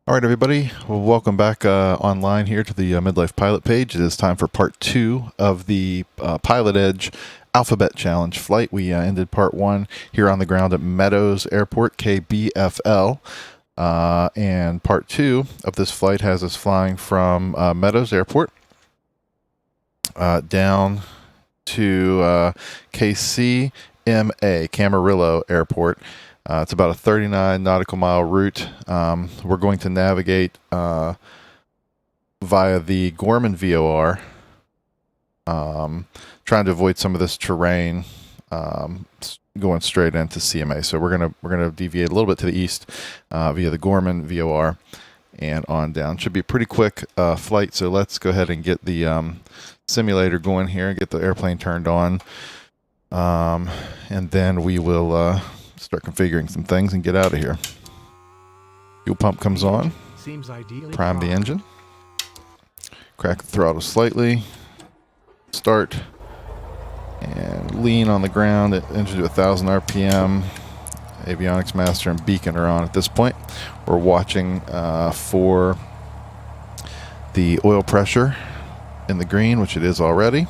All right, everybody. Well, welcome back online here to the Midlife Pilot page. It is time for part 2 of the PilotEdge Alphabet Challenge flight. We ended part 1 here on the ground at Meadows Airport, KBFL. And part 2 of this flight has us flying from Meadows Airport down to KCMA, Camarillo Airport. It's about a 39 nautical mile route. We're going to navigate via the Gorman VOR, trying to avoid some of this terrain, going straight into CMA. So we're gonna deviate a little bit to the east via the Gorman VOR and on down. Should be a pretty quick flight. So let's go ahead and get the simulator going here and get the airplane turned on, and then we will start configuring some things and get out of here. Fuel pump comes on. Prime the engine. Crack the throttle slightly. Start. And lean on the ground. Engine to 1,000 RPM. Avionics master and beacon are on at this point. We're watching for the oil pressure in the green, which it is already.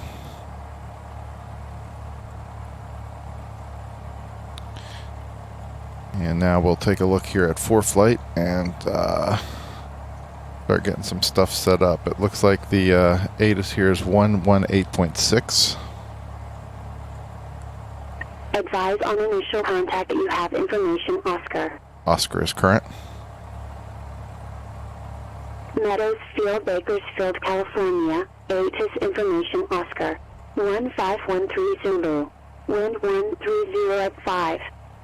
And now we'll take a look here at ForeFlight and start getting some stuff set up. It looks like the ATIS here is 118.6. Advise on initial contact that you have information, Oscar. Oscar is current. Meadows Field, Bakersfield, California. ATIS information, Oscar. 1513 Zulu. Wind 130 at 5.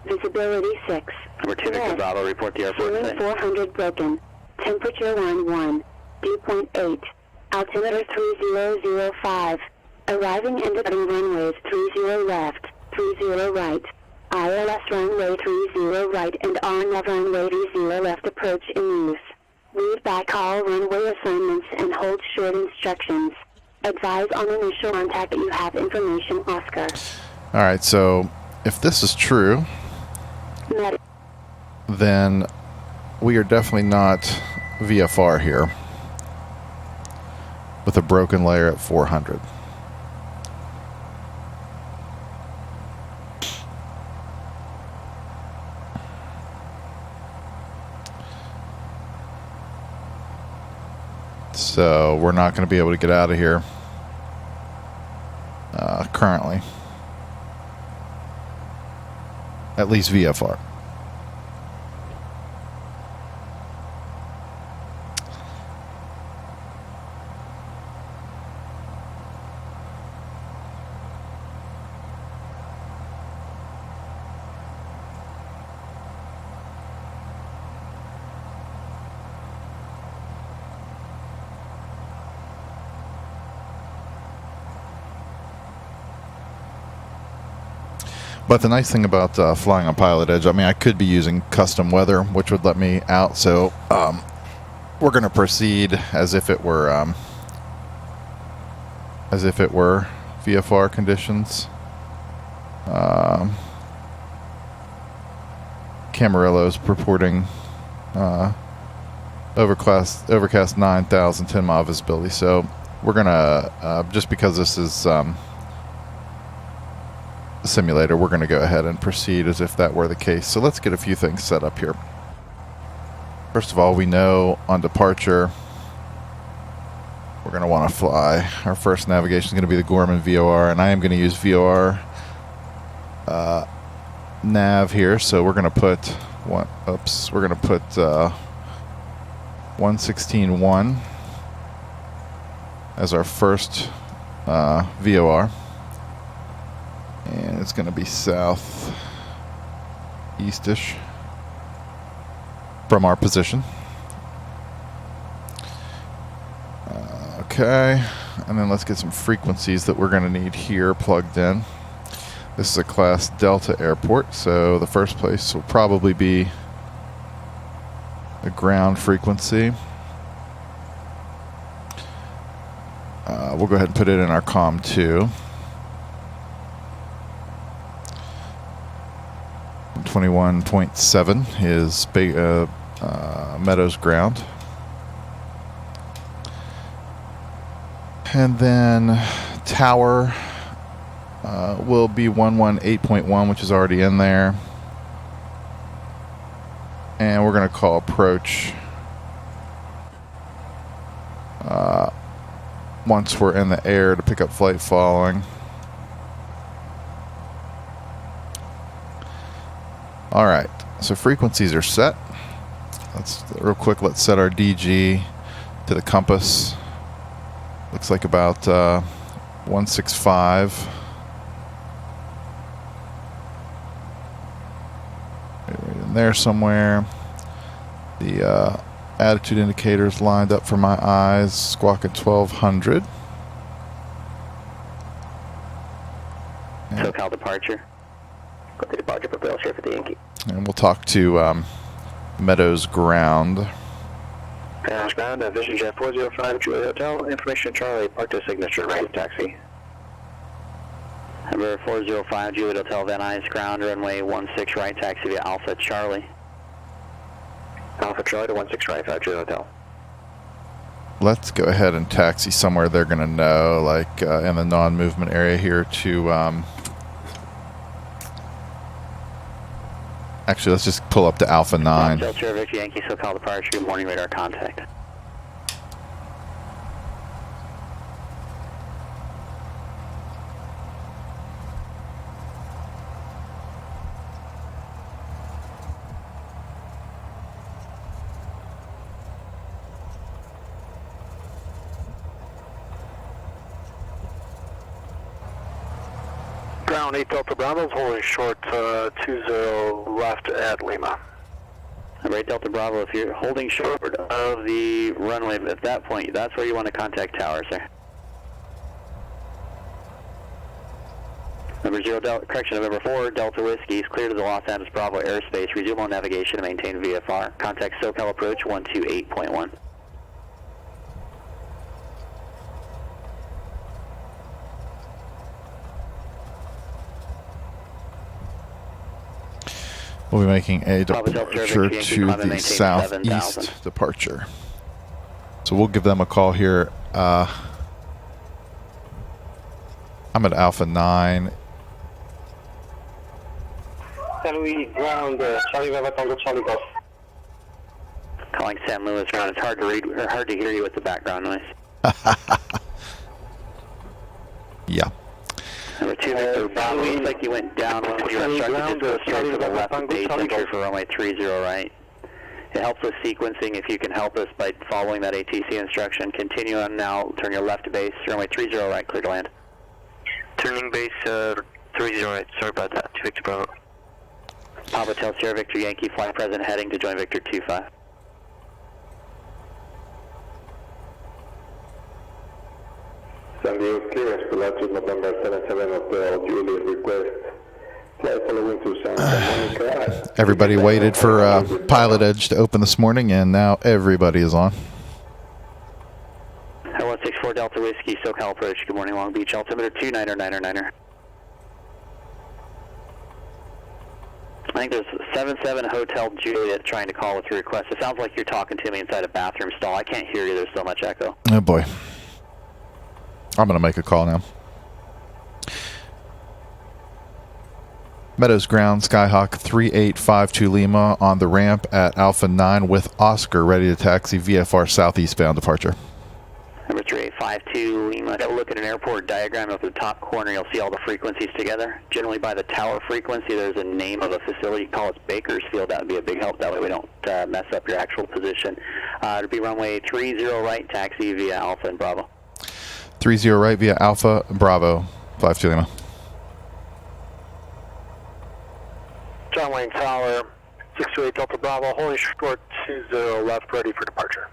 Visibility 6. Number 2 to Gonzalo, report the airport. Ceiling 400 broken. Temperature 11. Dew point 8. Altimeter 3005. Arriving and departing runways 30 left, 30 right. ILS runway 30 right and RNAV runway 30 left approach in use. Read back all runway assignments and hold short instructions. Advise on initial contact that you have information, Oscar. All right, so if this is true, then we are definitely not VFR here with a broken layer at 400. So we're not going to be able to get out of here currently. At least VFR. But the nice thing about flying on PilotEdge, I mean, I could be using custom weather, which would let me out. So we're going to proceed as if it were VFR conditions. Camarillo's purporting overcast 9,000, 10 mile visibility. So we're going to, just because this is simulator, we're going to go ahead and proceed as if that were the case. So let's get a few things set up here. First of all, we know on departure we're going to want to fly. Our first navigation is going to be the Gorman VOR, and I am going to use VOR nav here. So we're going to put 116.1 as our first VOR. And it's going to be south-eastish from our position. Okay, and then let's get some frequencies that we're going to need here plugged in. This is a Class Delta airport, so the first place will probably be the ground frequency. We'll go ahead and put it in our COM 2. 21.7 is Meadows ground. And then tower will be 118.1, which is already in there. And we're going to call approach once we're in the air to pick up flight following. All right, so frequencies are set. Let's real quick. Let's set our DG to the compass. Looks like about 165. Right in there somewhere. The attitude indicators lined up for my eyes, squawking 1200. SoCal departure. Go to departure for Bill Share for the Yankee. And we'll talk to Meadows ground. Meadows ground, Vision Jet 405, Julie Hotel. Information Charlie, park to signature, right taxi. Number 405, Juliet Hotel, Van Nuys ground, runway 16 right, taxi via Alpha Charlie. Alpha Charlie to 16 right, Juliet Hotel. Let's go ahead and taxi somewhere they're going to know, like in the non-movement area here to... actually, let's just pull up to Alpha 9. Delta Victor Yankee, SoCal departure, morning radar contact. Ground 8 Delta Bravo, holding short 20 left at Lima. Number 8 Delta Bravo, if you're holding short of the runway at that point, that's where you want to contact tower, sir. Number 0 Delta, correction, November 4 Delta Whiskey is clear to the Los Angeles Bravo airspace. Resume on navigation and maintain VFR. Contact SoCal approach 128.1. We'll be making a departure to the southeast 7000. departure. So we'll give them a call here. I'm at Alpha 9. Louis ground, Charlie Bravo Tango Charlie Golf. Calling San Luis ground. It's hard to read or hard to hear you with the background noise. Yeah. Number 2 Victor Bravo, looks like you went down when you were instructed to go straight to the left base and go for runway 30 right. It helps with sequencing if you can help us by following that ATC instruction. Continue on now, turn your left to base, runway 30 right, clear to land. Turning base 30 right, sorry about that, 2 Victor Bravo. Papa Hotel Sierra Victor Yankee, flight present heading to join Victor 25. San Diego clearance for latitude November 77 Hotel, Juliet request. Flight following to Santa Monica. Everybody waited for PilotEdge to open this morning, and now everybody is on. 164 Delta Whiskey, SoCal approach. Good morning, Long Beach. Altimeter 29er. I think there's 77 Hotel Juliet trying to call with a request. It sounds like you're talking to me inside a bathroom stall. I can't hear you. There's so much echo. Oh boy. I'm going to make a call now. Meadows ground, Skyhawk 3852 Lima on the ramp at Alpha 9 with Oscar ready to taxi VFR southeastbound departure. Number 3852 Lima. Have a look at an airport diagram up at the top corner. You'll see all the frequencies together. Generally by the tower frequency, there's a name of a facility. Call it Bakersfield. That would be a big help. That way we don't mess up your actual position. It'll be runway 30 right, taxi via Alpha and Bravo. 30 right via Alpha Bravo 52 Lima. John Wayne Tower, 628 Delta Bravo, holding short 20 left, ready for departure.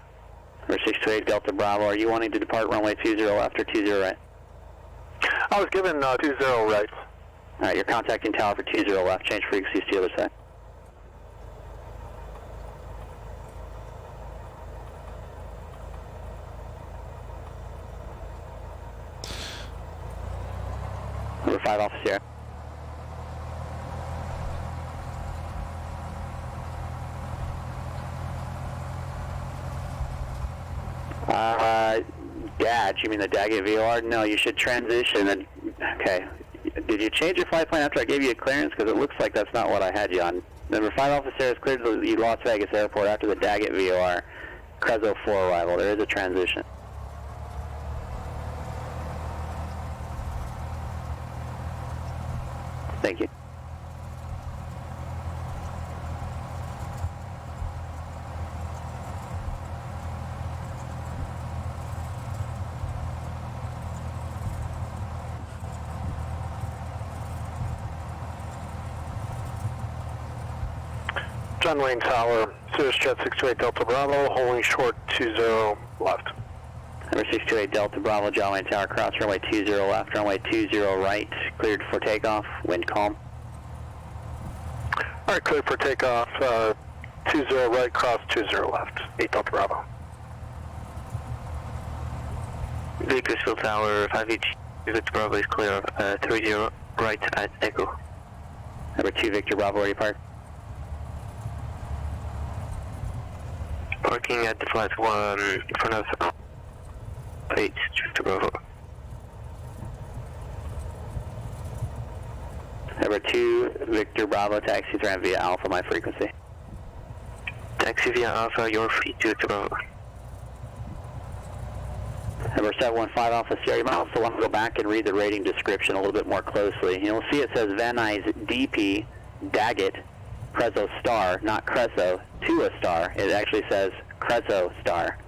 Number 628 Delta Bravo, are you wanting to depart runway 20 left or 20 right? I was given 20 right. Alright, you're contacting tower for 20 left, change frequencies to the other side. Number 5 Alpha Sierra. DAG, you mean the Daggett VOR? No, you should transition. And, okay. Did you change your flight plan after I gave you a clearance? Because it looks like that's not what I had you on. Number 5 officer has cleared the Las Vegas airport after the Daggett VOR. Crezo 4 arrival. There is a transition. Thank you. John Wayne Tower, Cirrus Jet 628 Delta Bravo, holding short 20 left. Number 628 Delta Bravo, John Wayne Tower, cross runway 20 left, runway 20 right, cleared for takeoff, wind calm. Alright, cleared for takeoff, 20 right, cross 20 left, 8 Delta Bravo. Bakersfield Tower, 5H, Victor Bravo is clear, 30 right at Echo. Number 2 Victor Bravo, where you park? Parking at the flat 1 in front of 8, Victor Bravo. Number 2 Victor Bravo, taxi ran via Alpha, my frequency. Taxi via Alpha, you're free to Victor Bravo. Number 715 officer, you might also want to go back and read the rating description a little bit more closely. You'll see it says Van Nuys DP Daggett Crezo Star, not Crezo to a star. It actually says Crezo Star.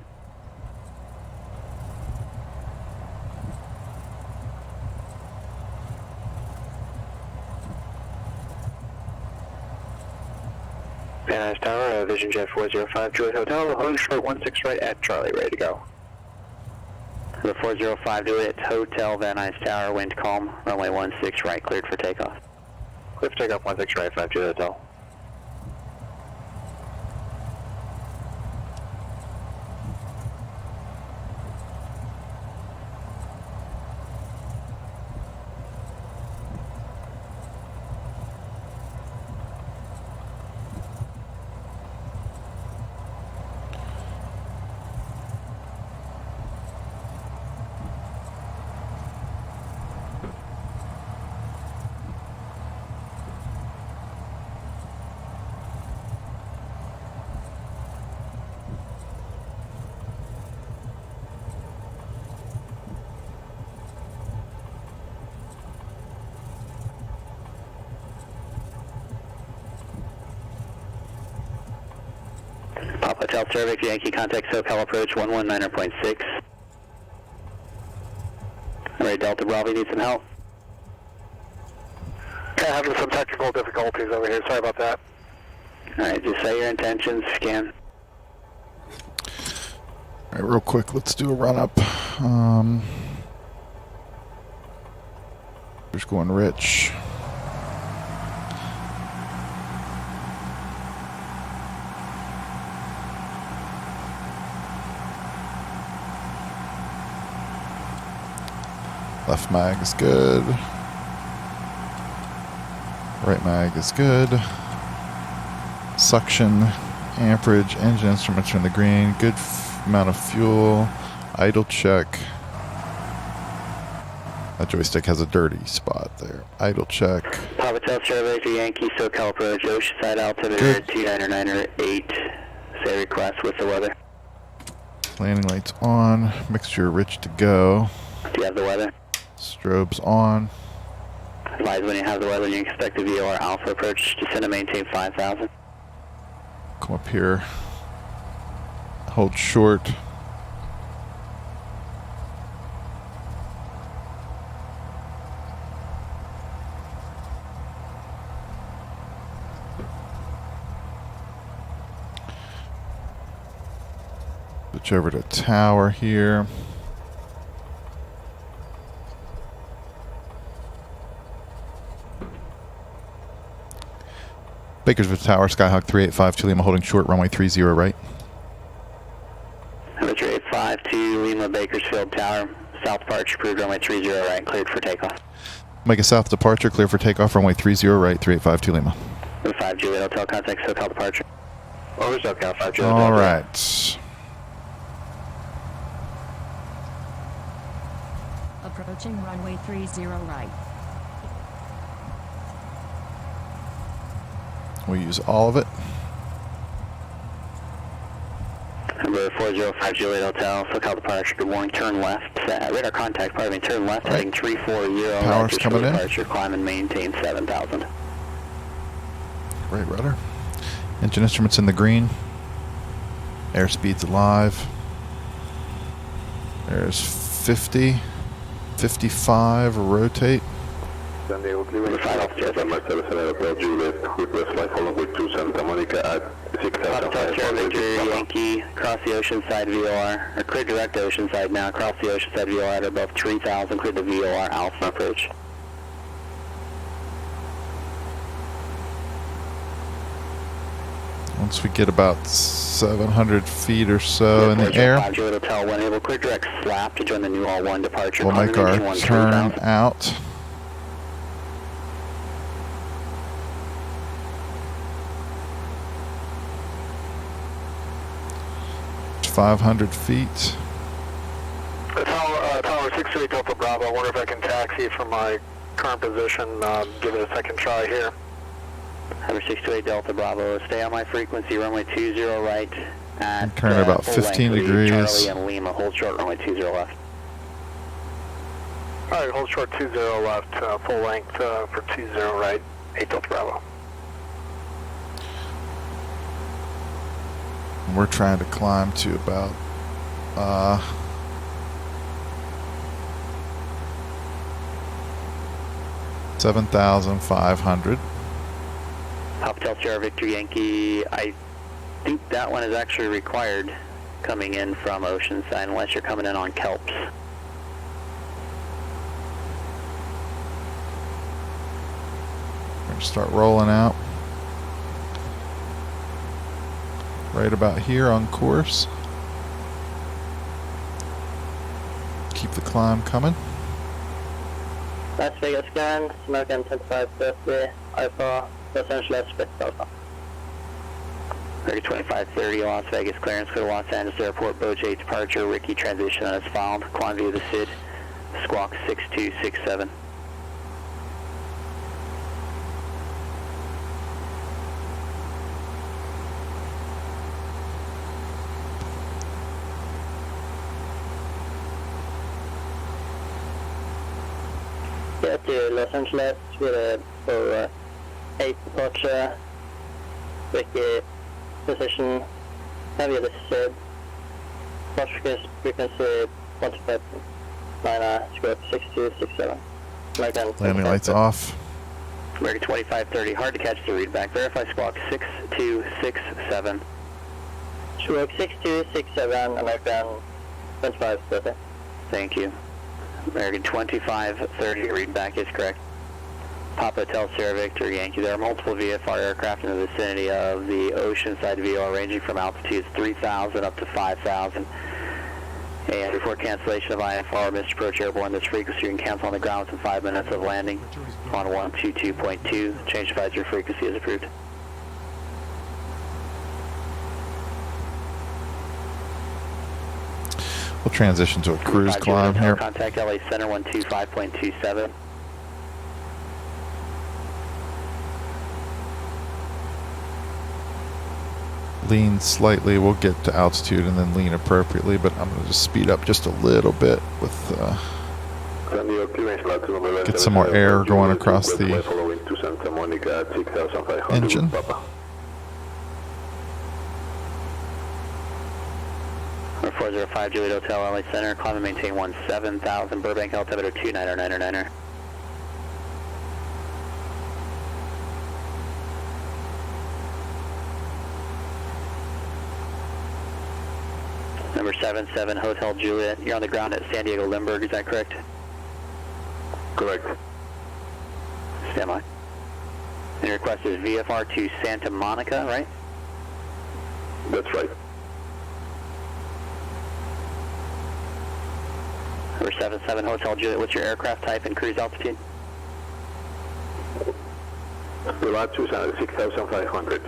Van Nuys Tower, Vision Jet 405, Juliet Hotel, holding short 16 right at Charlie, ready to go. Number 405 Juliet Hotel, Van Nuys Tower, wind calm, runway 16 right, cleared for takeoff. Clear for takeoff 16 right, 5 Juliet Hotel. Papa Hotel Cervix, Yankee contact SoCal approach 119.6. Alright, Delta Bravo, need some help? Yeah, having some technical difficulties over here, sorry about that. Alright, just say your intentions, scan. Alright, real quick, let's do a run-up. Just going rich. Left mag is good. Right mag is good. Suction, amperage, engine instruments are in the green. Good amount of fuel. Idle check. That joystick has a dirty spot there. Idle check. Papa Hotel Cervix, Yankee SoCal approach, Oceanside altimeter 2998. Say request with the weather. Landing lights on. Mixture rich to go. Do you have the weather? Strobes on. Advise when you have the weather and you expect the VOR Alpha approach, descend and maintain 5,000. Come up here. Hold short. Switch over to tower here. Bakersfield Tower, Skyhawk 385 to Lima, holding short, runway 30 right. Number 385 to Lima, Bakersfield Tower, south departure, approved runway 30 right, cleared for takeoff. Make a south departure, clear for takeoff, runway 30 right, 385 to Lima. Number 5 Juliet Hotel, contact SoCal departure. Over SoCal, 5 Juliet. All right. approaching runway 30 right. We use all of it. Number 405 Juliet Hotel, SoCal departure, good morning, turn left. Radar contact, pardon me, turn left, Right. heading 340. Power's coming in. Departure, climb and maintain 7,000. Right rudder. Engine instruments in the green. Airspeed's alive. There's 50, 55, rotate. San Diego Cleveland, November 77 Hotel Juliet, request flight following with 2 Santa Monica at Hotel Sierra Victory, 6,500. Yankee, cross the Oceanside VOR, or clear direct Oceanside now, cross the Oceanside VOR at above 3,000, clear the VOR Alpha approach. Once we get about 700 feet or so in the air, 5 Juliet Hotel, when able, clear direct slap to join the new all-one departure. we'll make our turn out. It's 500 feet. Tower 68 Delta Bravo. I wonder if I can taxi from my current position. Give it a second try here. Number 628 Delta Bravo, stay on my frequency, runway 20 right at Turn at about full 15 length, degrees. Charlie and Lima, hold short, runway 20 left. All right, hold short 20 left, full length for 20 right, 8 Delta Bravo. We're trying to climb to about 7,500. Hotel Sierra Victory Yankee, I think that one is actually required coming in from Oceanside unless you're coming in on Kelps. We're going to start rolling out. Right about here on course. Keep the climb coming. Las Vegas Grand, American 2530, Alpha, Los Angeles, Spitz Alpha. American 2530, Las Vegas clearance, go to Los Angeles Airport, Bow J departure, Ricky transition as filed, climb via the SID, squawk 6267. Get to Los Angeles with for 8 departure, Ricky position, heavy the SID, departure frequency 25, script 6267. American Landing lights off. American 2530, hard to catch the readback, verify squawk 6267. Squawk 6267, American 2530. Thank you. American 2530, readback is correct. Papa Hotel Sierra Victor Yankee. There are multiple VFR aircraft in the vicinity of the Oceanside VOR ranging from altitudes 3,000 up to 5,000. And before cancellation of IFR, Mr. Approach Airborne, this frequency you can cancel on the ground within 5 minutes of landing on 122.2. Change advisory frequency is approved. We'll transition to a cruise climb here. Contact LA Center 125.27. Lean slightly. We'll get to altitude and then lean appropriately, but I'm going to just speed up just a little bit with get some more air going across the engine. 405 Juliet Hotel, LA Center, climb and maintain 17,000, Burbank, altimeter 29er. Number 77 Hotel Juliet, you're on the ground at San Diego Lindbergh, is that correct? Correct. Stand by. And your request is VFR to Santa Monica, right? That's right. Number 77 Hotel Juliet, what's your aircraft type and cruise altitude? We're at 6,500.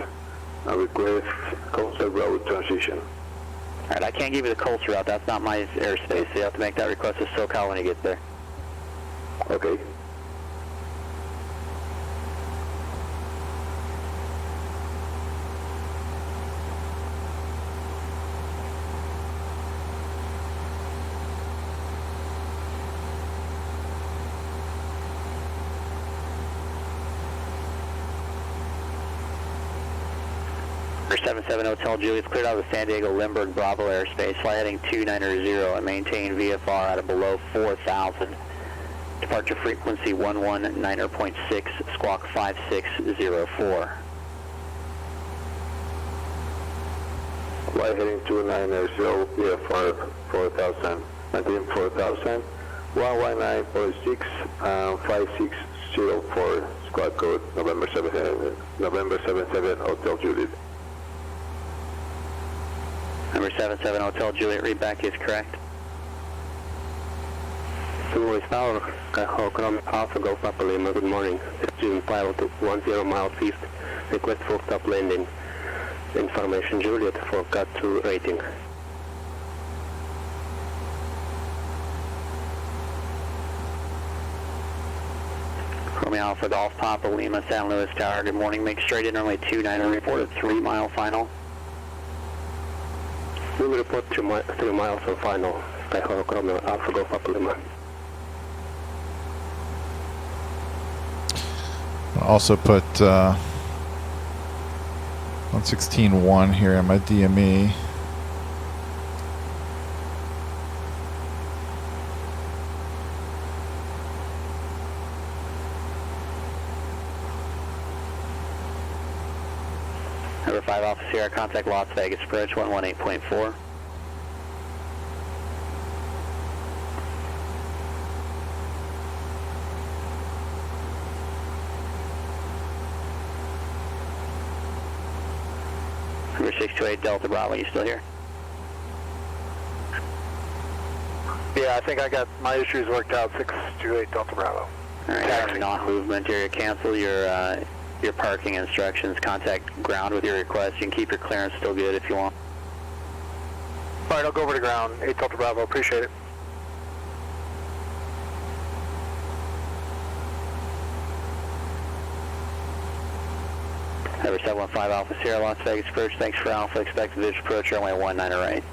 I request coastal route transition. Alright, I can't give you the coastal route, that's not my airspace, so you have to make that request to SoCal when you get there. Okay. Number 77 Hotel Juliet, cleared out of the San Diego Lindbergh Bravo airspace, fly heading 290 and maintain VFR at a below 4,000. Departure frequency 119.6, squawk 5604. Fly heading 290, VFR 4000, maintain 4000, 119.6, 5604, squad code November 77 Hotel Juliet. Number 77 Hotel Juliet, read back is correct. Summary Tower, Kyle Alpha Golf Papa Lima, good morning. Student pilot 10 miles east, request full stop landing. Information Juliet for Cat 2 rating. Romeo Alpha Golf Papa Lima, San Luis Tower, good morning. Make straight in runway 29 reported 3 mile final. We will report 3 miles on final. Skyhawk Romeo Alpha Golf Papa Lima. I'll also put 116.1 here on my DME. Number 5 Officer Sierra, contact Las Vegas approach 118.4. Number 628 Delta Bravo, you still here? Yeah, I think I got my issues worked out. 628 Delta Bravo. Alright, non-movement area, cancel your parking instructions, contact ground with your request. You can keep your clearance still good if you want. Alright, I'll go over to ground. 8 Delta Bravo, appreciate it. Number 715 Alpha Sierra, Las Vegas approach, thanks for Alpha, expect visual approach, runway 19 right.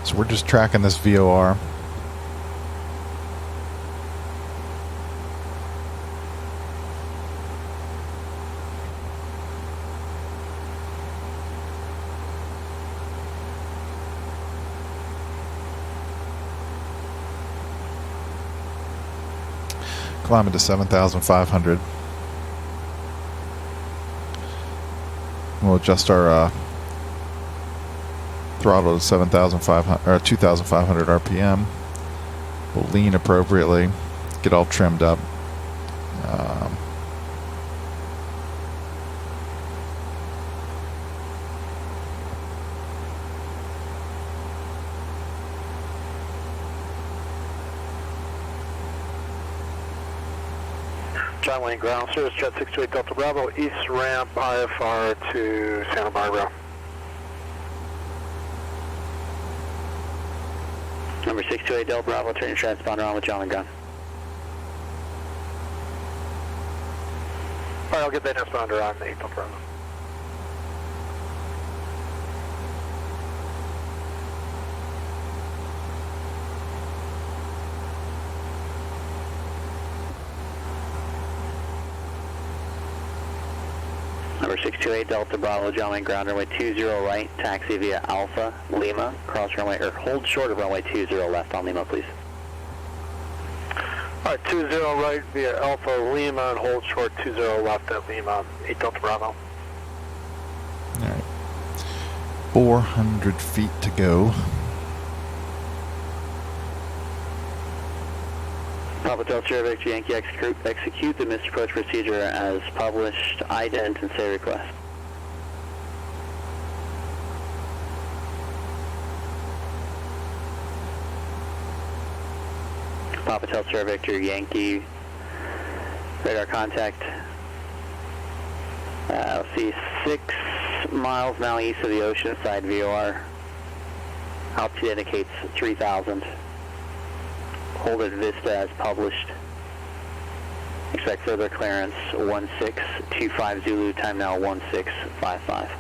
So we're just tracking this VOR. Climbing to 7,500. We'll adjust our throttle to 7,500 or 2,500 RPM. We'll lean appropriately, get all trimmed up. John Wayne ground service, Jet 628 Delta Bravo, east ramp IFR to Santa Barbara. Number 628 Delta Bravo, turn your transponder on with John and Gun. Alright, I'll get that transponder on 8 Delta Bravo. Number 628 Delta Bravo, John Wayne ground, runway 20 right, taxi via Alpha, Lima, cross runway, or hold short of runway 20 left on Lima, please. Alright, 20 right via Alpha Lima and hold short 20 left at Lima, 8 Delta Bravo. Alright. 400 feet to go. Papa Delta Victor Yankee, execute the missed approach procedure as published. Ident and say request. Papa Delta Victor Yankee, radar contact. Let's see, 6 miles now east of the Oceanside VOR. Altitude indicates 3,000. Hold at Vista as published. Expect further clearance 1625 Zulu, time now 1655.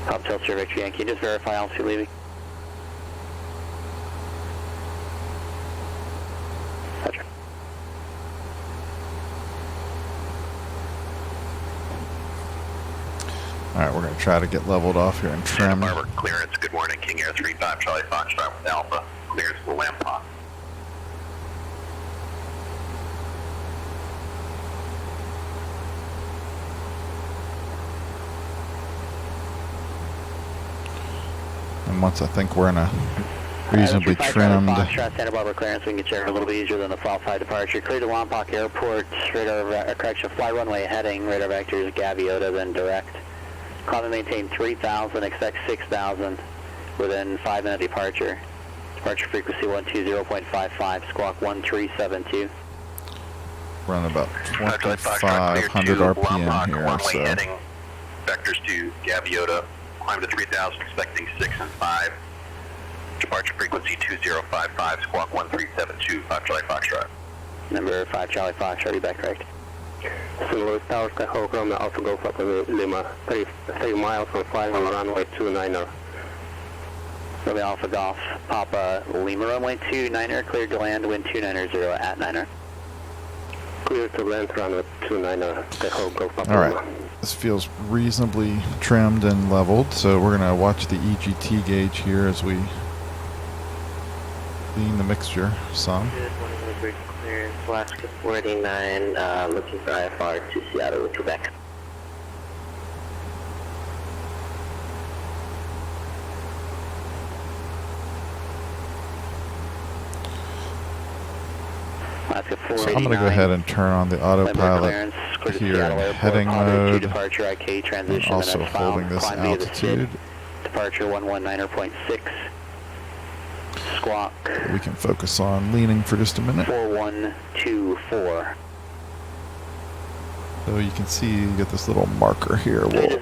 Pop Tilt Victor Yankee, just verify altitude leaving. Roger. Alright, we're going to try to get leveled off here and trim. Santa Barbara clearance, good morning, King Air 35 Charlie Foxtrot with Alpha. Clearance for Lampot. And once I think we're in a reasonably trimmed... Foxtrot, Santa Barbara clearance, we can get you a little bit easier than the South Side departure. Clear to Lompoc Airport, radar, correction, fly runway heading, radar vectors, Gaviota, then direct. Climb and maintain 3,000, expect 6,000 within 5-minute departure. Departure frequency 120.55, squawk 1372. We're on about 2,500 RPM here, so... Heading, vectors to Gaviota, climb to 3,000, expecting 6 and 5. Departure frequency 2055, squawk 1372, 5 Charlie Foxtrot. Number 5 Charlie Foxtrot, you back correct. St. Louis Tower, Sky Hawk, Romeo Alpha Golf Papa Lima, 3 miles from 5 on runway 29er. Romeo Alpha Golf, Papa Lima, runway 29er, cleared to land, wind 290 at 9er. Clear to land, runway 29er, Sky Hawk, Golf Papa Alright, Lima. this feels reasonably trimmed and leveled, so we're going to watch the EGT gauge here as we lean the mixture some. Good morning, Woodbridge clearance, Alaska 489, looking for IFR to Seattle with Quebec. Alaska 489. So I'm going to go ahead and turn on the autopilot here in heading mode, departure IK transition, also holding this altitude. Departure 119.6. Squawk. We can focus on leaning for just a minute. 4124. So you can see you get this little marker here. We'll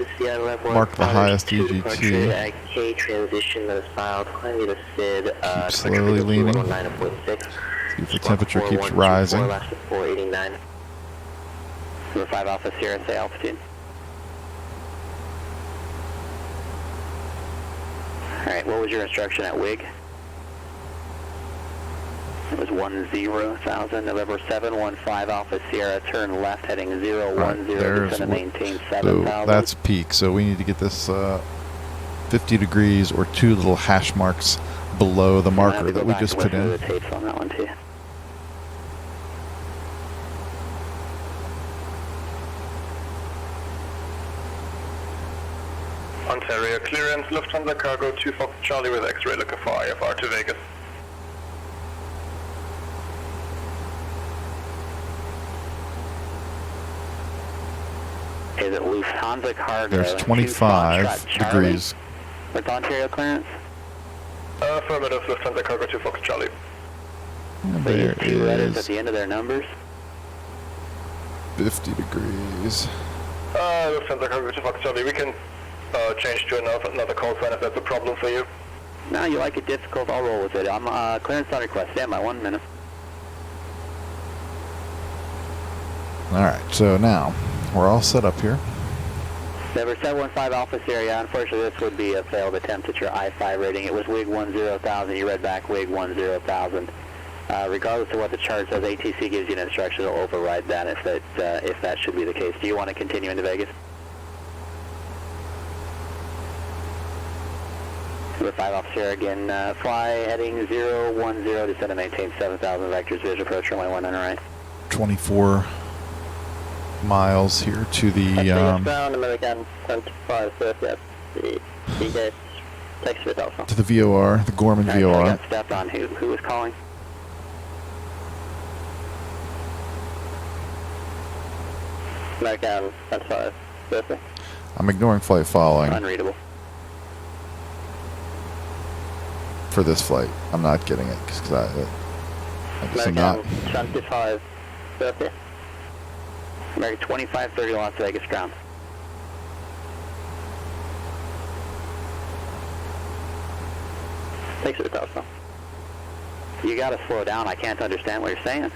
mark the highest EGT. IK transition that is filed. Climb to SID. Keep slowly leaning. See if the temperature keeps rising. Alaska 489. Number 5 Alpha Sierra, say altitude. Alright, what was your instruction at WIG? It was 10,000, November 715 Alpha Sierra, turn left heading 010, descend maintain 7,000. So that's peak, so we need to get this 50 degrees or 2 little hash marks below the marker that we just put in. The tapes on that one too. Ontario clearance, Lufthansa Cargo 2 Fox Charlie with X-ray looking for IFR to Vegas. Is it Lufthansa Cargo? There's 25 degrees. With Ontario clearance? Affirmative, Lufthansa Cargo 2 Fox Charlie. And They there use 2 letters at is the end of their numbers. 50 degrees. Lufthansa Cargo 2 Fox Charlie, we can change to another call sign if that's a problem for you. No, you like it difficult, I'll roll with it. I'm clearance on request, stand by 1 minute. Alright, so now we're all set up here. Number 715 Alpha Sierra, unfortunately this would be a failed attempt at your I-5 rating. It was WIG 10,000, you read back WIG 10,000. Regardless of what the chart says, ATC gives you an instruction to override that if that should be the case. Do you want to continue into Vegas? Number 5 Alpha Sierra again, fly heading 010, descend and maintain 7,000 vectors, visual approach runway 19 right. 24 miles here to the ground, American 2530 at the D-gate, text with Alpha. to the VOR, the Gorman I VOR. got stepped on. Who was calling? American 2530. I'm ignoring flight following Unreadable. for this flight. I'm not getting it because I guess I'm not. American 2530. American 2530 Las Vegas ground. Text with Alpha. You gotta slow down. I can't understand what you're saying.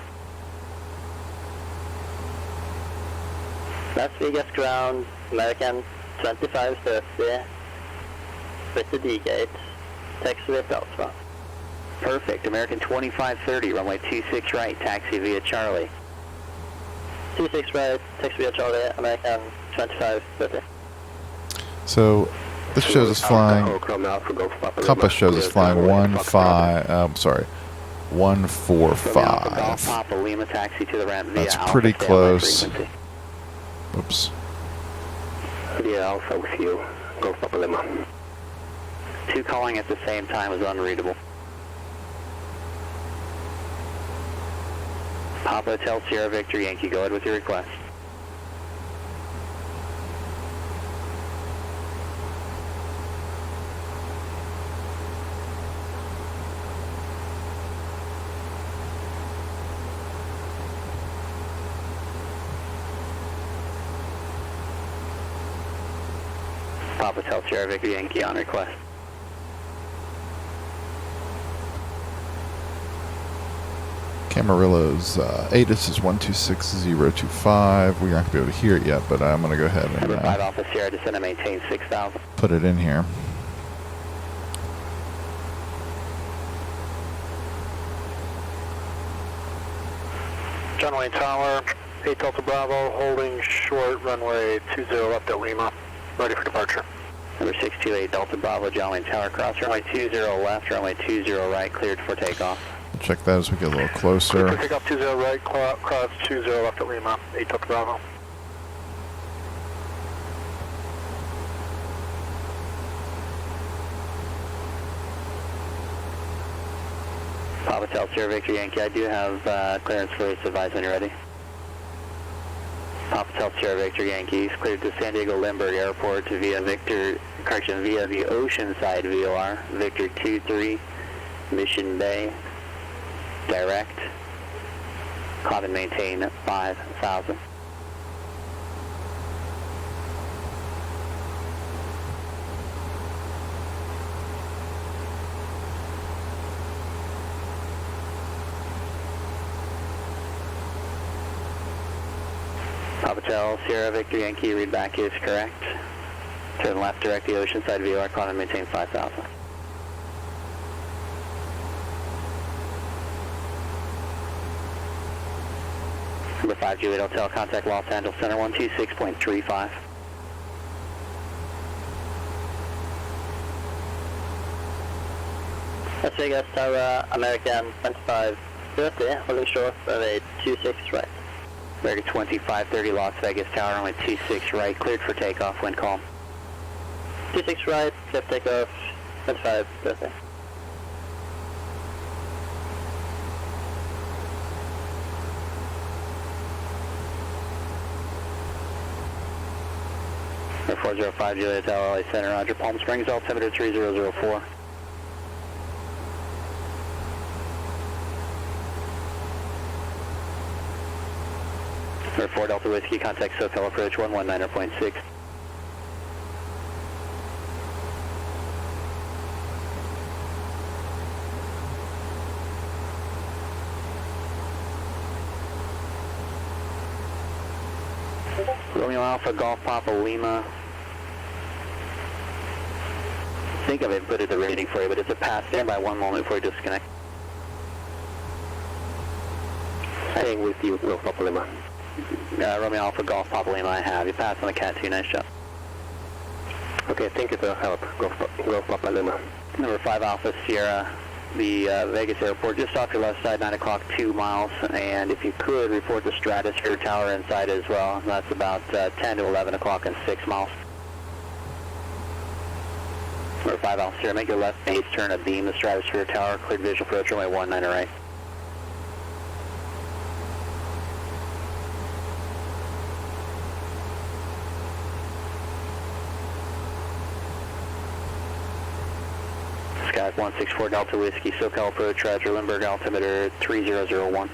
Las Vegas ground, American 2530 with the D-gate, text with Alpha. Perfect. American 2530, runway 26 right, taxi via Charlie. 26 right, text via Charlie, American 2530. So this shows us flying. Compass shows us flying 145. Golf Papa Lima taxi to the ramp via That's Alpha, pretty stay on close. frequency. Oops. Yeah, Alpha with you. Golf Papa Lima. 2 calling at the same time is unreadable. Papa Hotel Sierra Victor Yankee, go ahead with your request. Papa Hotel Sierra Victor Yankee on request. Camarillo's ATIS is 126025. We aren't going to be able to hear it yet, but I'm going to go ahead Number 5 and Alpha Sierra, descend and maintain 6,000. put it in here. John Wayne Tower, 8 Delta Bravo, holding short, runway 20 left at Lima, ready for departure. Number 628 Delta Bravo, John Wayne Tower, cross runway 20 left, runway 20 right, cleared for takeoff. We'll check that as we get a little Clear closer. for takeoff 20 right, cross 20 left at Lima, 8 Delta Bravo. Papa Hotel Sierra Victor Yankee, I do have clearance for release advice when you're ready. Papa Hotel Sierra Victor Yankee, cleared to San Diego Lindbergh Airport via the Oceanside VOR, Victor 23, Mission Bay, direct, climb and maintain 5,000. Papa Hotel Sierra Victor Yankee, read back is correct. Turn left, direct the Oceanside VOR, climb and maintain 5,000. Number 5 Juliet Hotel, contact Los Angeles Center 126.35. Las Vegas Tower, American 2530, holding short, runway 26 right. American 2530 Las Vegas Tower, runway 26 right, cleared for takeoff, wind calm. 26 right, clear takeoff, 2530. Number 405 Juliet Hotel, LA Center, Roger, Palm Springs, altimeter 3004. Number 4 Delta Whiskey, contact SoCal approach 119.6. Romeo Alpha, Golf Papa Lima. Think of it, put it a rating for you, but it's a pass. Stand by 1 moment before you disconnect. Staying with you, Golf Papa Lima. Romeo Alpha, Golf Papa Lima, I have. You passed on the Cat 2, nice job. Okay, thank you for your help, Golf Papa Lima. Number 5 Alpha Sierra the Vegas airport, just off your left side, 9 o'clock, 2 miles. And if you could, report the Stratosphere Tower inside as well. That's about 10 to 11 o'clock and 6 miles. Number 5 officer, make your left base turn abeam the Stratosphere Tower. Cleared visual approach runway 19 right. Sky 164 Delta Whiskey, SoCal approach, Roger, Lindbergh altimeter 3001.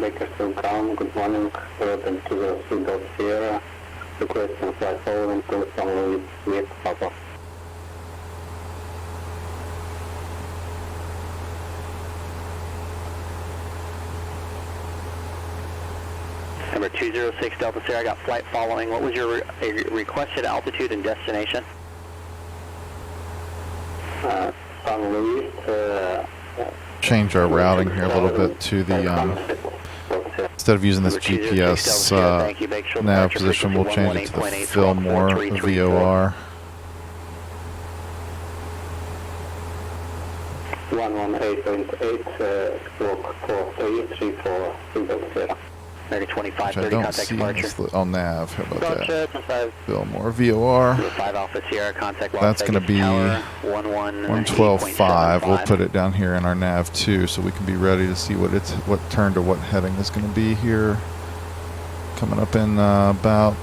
Bakersfield ground, good morning, Rotten to the Seagull Sierra, requesting flight following to San Luis with Papa. Number 206 Delta Sierra, I got flight following. What was your requested altitude and destination? San Luis, Change our routing here a little bit to the, instead of using this GPS nav position, we'll change it to the Fillmore VOR. 118.8, stroke 4334, Seagull Sierra. American 25, Which I 30 don't contact see departure. on nav. How about that? Gotcha. Fillmore VOR. 5 Alpha Sierra, contact Las That's going to Vegas be Tower, 112.5. We'll put it down here in our nav too, so we can be ready to see what turn to what heading is going to be here. Coming up in about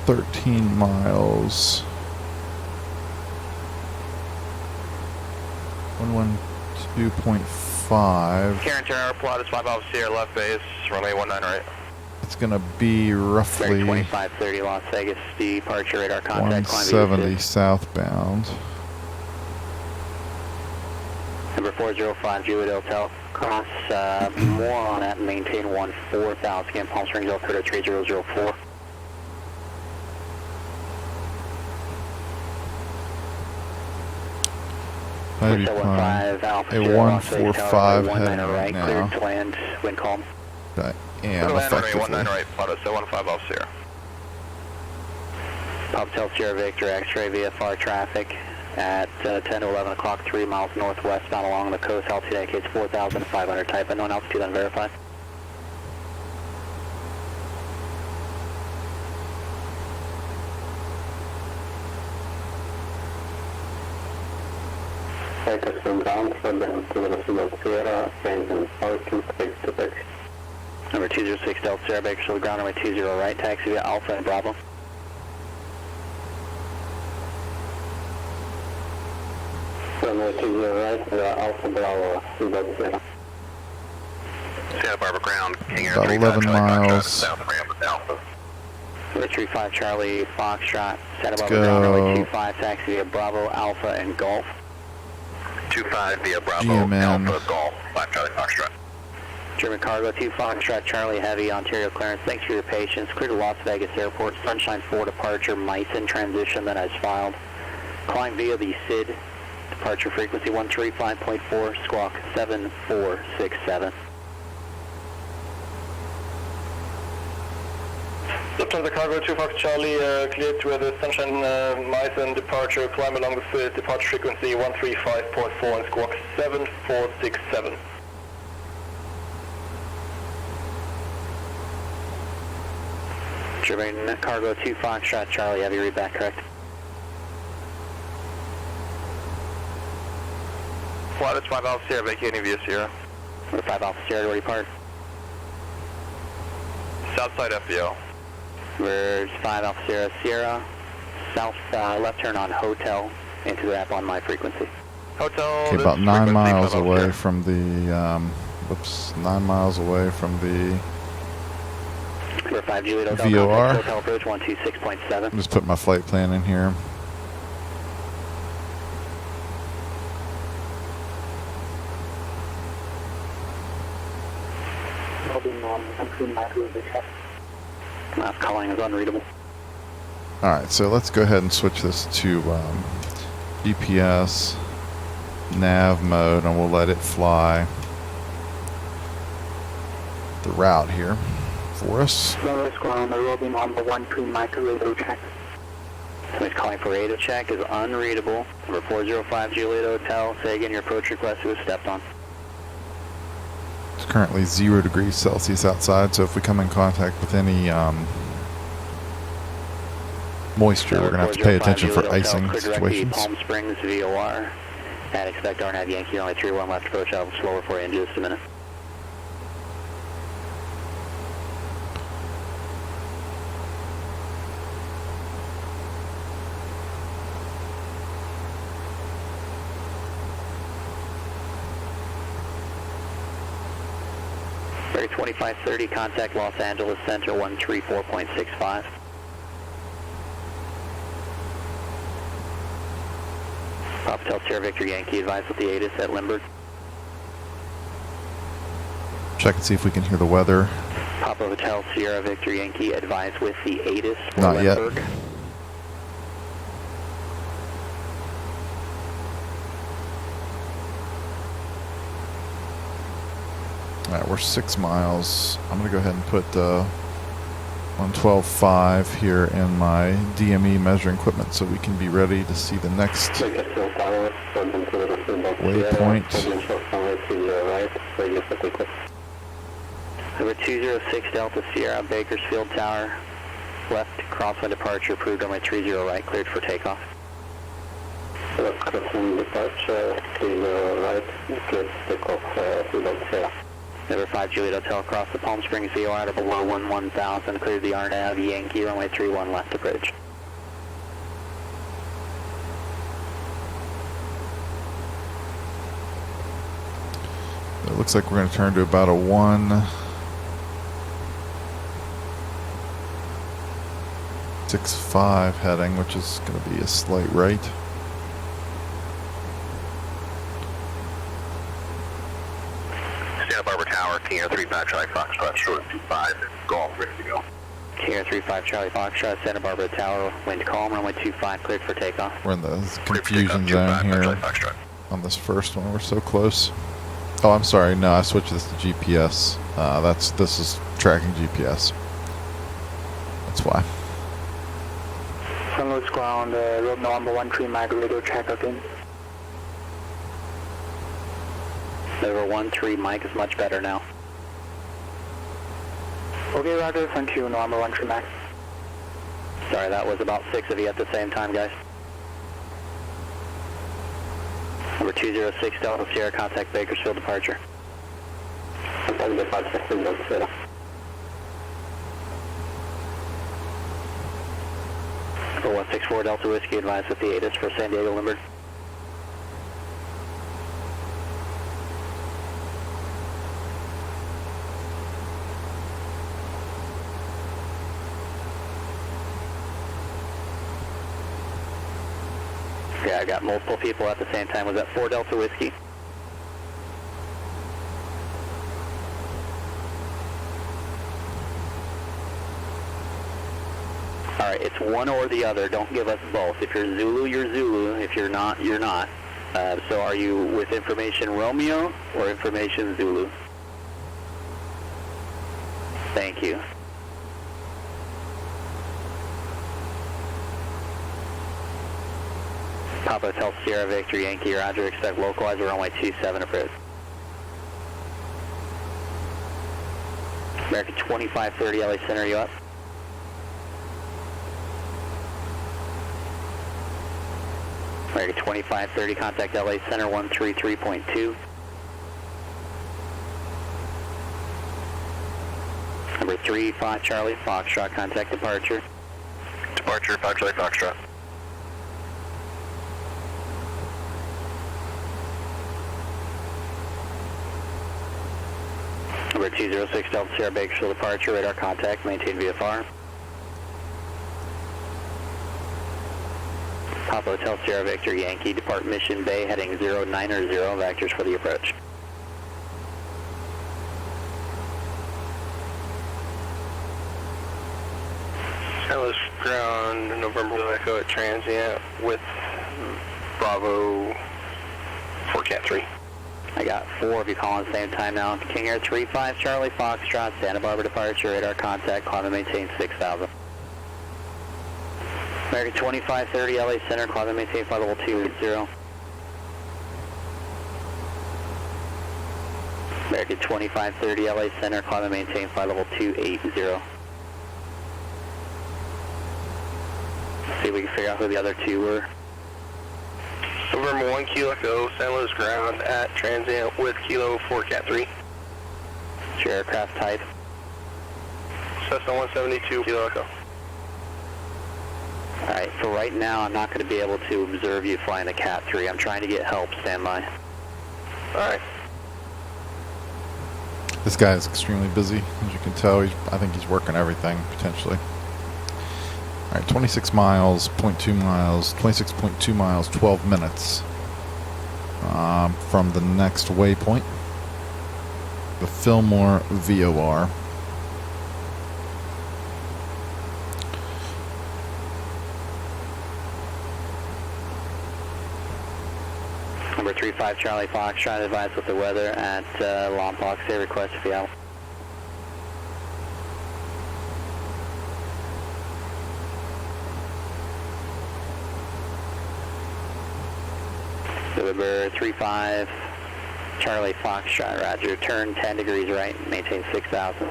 13 miles. 112.5. Karen Turner, Pilatus 5 Alpha Sierra, left base, runway 19 right. It's going to be roughly 2530 Las Vegas, departure radar contact. 170 southbound. Number 405 Juliet Hotel, cross more on that and maintain 14,000. Again, Palm Springs, Alberta 3004. Maybe a 145 heading right now. Cleared to land, wind calm. I am effectively. 19 right, Pilatus 15 Alpha Sierra. Hotel Sierra Victor, X-ray VFR traffic at 10 to 11 o'clock, 3 miles northwestbound along the coast. Altitude indicates 4,500. Type unknown altitude unverified. Bakersfield ground, Rotten to the Seagull Sierra, engine parking, fix to fix. Number 206 Delta Sierra, Bakersfield ground, runway 20 right, taxi via Alpha and Bravo. Runway 20 right, Alpha Bravo, Seagull Sierra. Santa Barbara ground, King Air About 11 miles. South ramp with Alpha. Number 35 Charlie Foxtrot, Santa Barbara go. ground, runway 25, taxi via Bravo, Alpha and Golf. 25 via Bravo, GMN. Alpha, Golf, 5 Charlie Foxtrot. German Cargo 2 Foxtrot Charlie Heavy, Ontario clearance. Thanks for your patience. Clear to Las Vegas Airport. Sunshine 4 departure. Mice in transition that has filed. Climb via the SID. Departure frequency 135.4. Squawk 7467. Lufthansa Cargo 2 Fox Charlie, cleared with the Sunshine Mice and departure. Climb along the SID. Departure frequency 135.4 and squawk 7467. German Cargo 2 Foxtrot Charlie Heavy, read back correct. Pilatus 5 Alpha Sierra, vacating via Sierra. Number 5 Alpha Sierra, where depart? Southside FBO. Number 5 Alpha Sierra Sierra, south left turn on Hotel into the app on my frequency. Hotel. Okay, about 9 miles away from the, 9 miles away from the Number 5 Juliet Hotel, VOR. Hotel approach 126.7. Just put my flight plan in here. Last calling is unreadable. Alright, so let's go ahead and switch this to GPS. nav mode, and we'll let it fly the route here for us. Lowest ground, there will be number 13 micro radio check. Somebody's calling for radio check is unreadable. Number 405 Juliet Hotel. Say again, your approach request was stepped on. It's currently 0 degrees Celsius outside, so if we come in contact with any moisture, we're going to have to pay attention for icing situations. Palm Springs VOR. And expect RNAV Yankee only 31 left approach. I'll slower for you in just a minute. Very 2530, contact Los Angeles Center 134.65. Papa Hotel Sierra Victor Yankee, advise with the ATIS at Lindbergh. Check and see if we can hear the weather. Papa Hotel Sierra Victor Yankee, advise with the ATIS for Not Lindbergh. yet. Alright, we're 6 miles. I'm going to go ahead and put 112.5 here in my DME measuring equipment so we can be ready to see the next waypoint. Number 206 Delta Sierra, Bakersfield Tower, left crosswind departure, approved on my 30 right, cleared for takeoff. Crosswind departure, 30 right, cleared for takeoff, Number 5 Juliet Hotel, across the Palm Springs VOR out of below 1000, cleared the RNAV Yankee, runway 31 left approach. It looks like we're going to turn to about a 165 heading, which is going to be a slight right. Santa Barbara Tower, King 35 Charlie Foxtrot, short 25, golf, ready to go. King 35 Charlie Foxtrot, Santa Barbara Tower, wind calm, runway 25, cleared for takeoff. We're in the confusion zone here on this first one. We're so close. Oh, I'm sorry. No, I switched this to GPS. This is tracking GPS. That's why. Sunless ground, road number 13 micro radio check again. Number 13 Mike is much better now. Okay, Roger, thank you, number 13 Mike. Sorry, that was about 6 of you at the same time, guys. Number 206 Delta Sierra, contact Bakersfield departure. Contact departure, Delta Sierra. Number 164 Delta Whiskey, advise with the ATIS for San Diego Lindbergh. Yeah, I got multiple people at the same time. Was that 4 Delta Whiskey? Alright, it's one or the other. Don't give us both. If you're Zulu, you're Zulu. If you're not, you're not. So are you with information Romeo or information Zulu? Thank you. Papa Hotel Sierra Victor Yankee, Roger, expect localizer runway 27 approach. American 2530 LA Center, you up? American 2530, contact LA Center 133.2. Number 35 Charlie Foxtrot, contact departure. Departure, 5 Charlie Foxtrot. Number 206 Delta Sierra Bakersfield departure, radar contact, maintain VFR. Papa Hotel Sierra Victor Yankee, depart Mission Bay, heading 090, vectors for the approach. Ellis ground, November Echo at transient with Bravo 4 Cat 3. I got 4 of you calling at the same time now. King Air 35 Charlie Foxtrot, Santa Barbara departure, radar contact, climb and maintain 6,000. American 2530 LA Center, climb and maintain flight level 280. American 2530 LA Center, climb and maintain flight level 280. See if we can figure out who the other 2 were. November 1 Kilo Echo, San Luis ground at transient with Kilo 4 Cat 3. What's your aircraft type? Cessna 172 Kilo Echo. Alright, for right now I'm not going to be able to observe you flying the Cat 3. I'm trying to get help. Stand by. Alright. This guy is extremely busy, as you can tell. I think he's working everything, potentially. Alright, 26 miles, 0.2 miles, 26.2 miles, 12 minutes from the next waypoint, the Fillmore VOR. Number 35 Charlie Fox, trying to advise with the weather at Lompoc. Say request if you have. November 35 Charlie Foxtrot, roger. Turn 10 degrees right, maintain 6,000.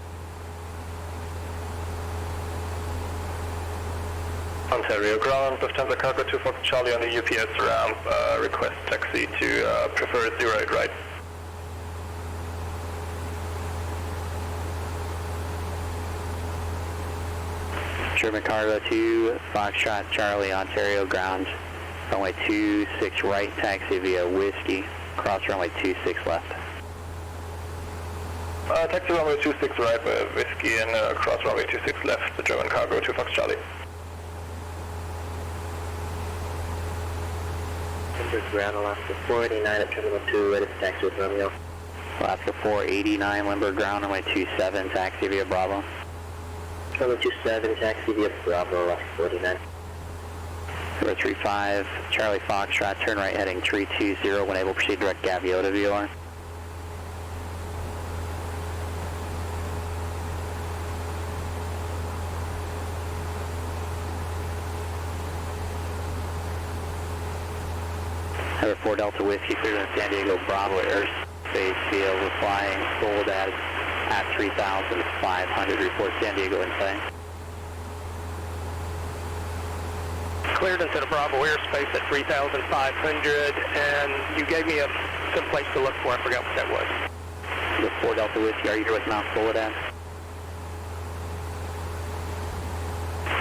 Ontario ground, Lufthansa Cargo 2 Fox Charlie on the UPS ramp, request taxi to preferred 08 right. German Cargo 2 Foxtrot Charlie, Ontario ground. Runway 26 right, taxi via Whiskey, cross runway 26 left. Taxi runway 26 right, Whiskey and cross runway 26 left, the German Cargo 2 Fox Charlie. Ground Alaska 489 at Terminal 2, ready for taxi with Romeo. Alaska 489, Limburg ground, runway 27, taxi via Bravo. Terminal 27, taxi via Bravo, Alaska 489. Number 35, Charlie Foxtrot, turn right heading 320, when able proceed direct Gaviota VOR. Number 4 Delta Whiskey, cleared in San Diego Bravo airspace field, we're flying forward at 3,500, report San Diego in sight. Cleared into the Bravo airspace at 3,500, and you gave me some place to look for. I forgot what that was. The 4 Delta Whiskey, are you here with Mount Soledad?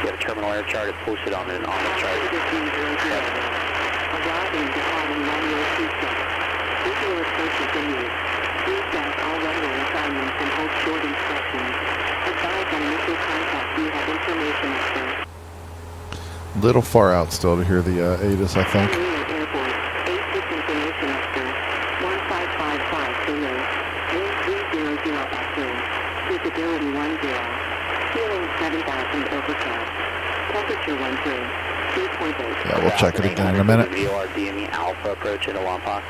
You have a terminal air chart, it's posted on the chart. Arriving to Harlem 9826. Visual approach continues. Please staff all runway assignments and hold short instructions. Advise on initial contact if you have information extra. Little far out still to hear the ATIS, I think. Airport, 86 information extra. 1555 below. Wind 300 after. Visibility 10. Ceiling 7,000 overcast. Temperature 13. 3.8. Yeah, we'll check it again in a minute. VOR DME Alpha approach into Lompoc.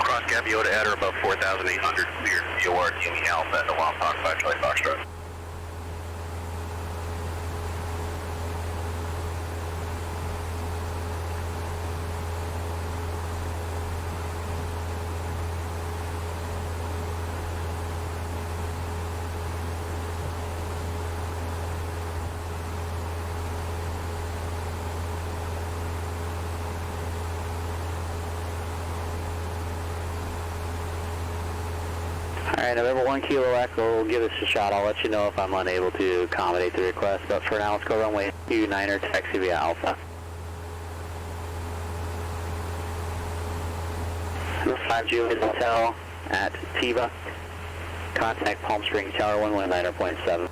Cross Gaviota at or above 4,800, cleared VOR DME Alpha at the Lompoc 5 Charlie Foxtrot. Alright, November 1 Kilo Echo, give us a shot. I'll let you know if I'm unable to accommodate the request, but for now, let's go runway 29er, taxi via Alpha. Number 5 Juliet Hotel at Tiva. Contact Palm Springs Tower 119.7.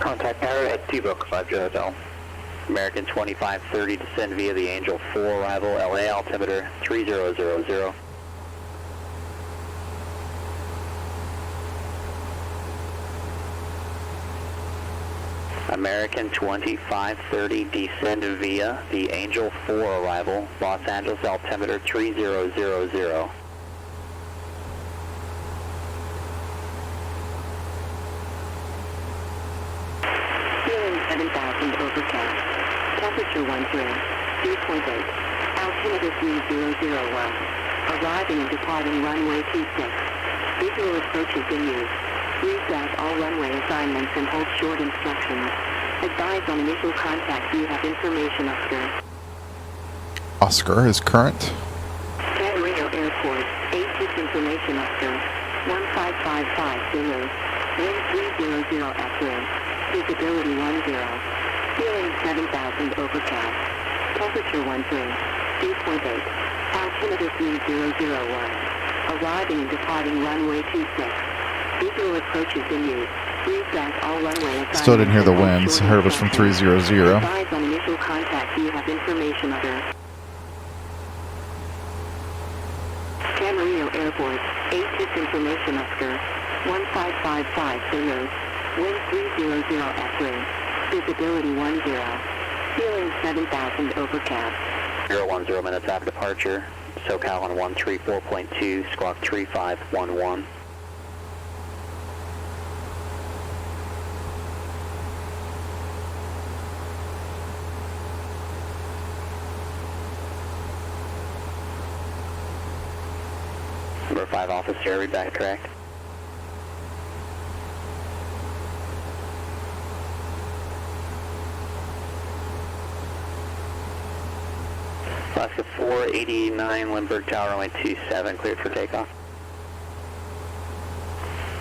Contact Tower at Tiva, 5 Juliet Hotel. American 2530, descend via the Angel 4, arrival LA, altimeter 3000. American 2530, descend via the Angel 4 arrival, Los Angeles, altimeter 3000. Feeling 7,000 overcast. Temperature 10, 3.8. Altimeter 3001. Arriving and departing runway 26. Visual approaches in use. Read back all runway assignments and hold short instructions. Advise on initial contact. Do you have information, Oscar? Oscar is current. San Marino Airport, 86 information, Oscar. 1555 Zulu. Wind 300 F-Rim. Visibility 10. Feeling 7,000 overcast. Temperature 13, 3.8. Altimeter 3001. Arriving and departing runway 26. Visual approaches in use. Read back all runway assignments. Still didn't hear the winds. Heard it was from 300. Advise on initial contact. Do you have information, Oscar? San Marino Airport, 86 information, Oscar. 1555 Zulu. Wind 300 F-Rim. Visibility 10. Feeling 7,000 overcast. 010 minutes after departure. SoCal on 134.2, squawk 3511. Number 5 officer, read back correct. Alaska 489, Lindbergh Tower, runway 27, cleared for takeoff.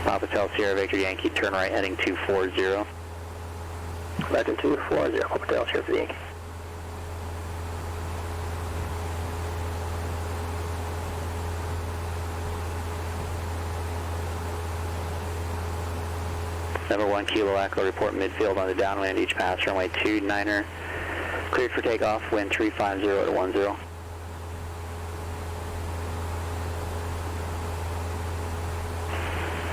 Papa Hotel Sierra Victor Yankee, turn right heading 240. Legend 240, Papa Hotel Sierra Victor Yankee. Number 1 Kilo Echo, report midfield on the downwind, each pass runway 29er. Cleared for takeoff, wind 350 to 10.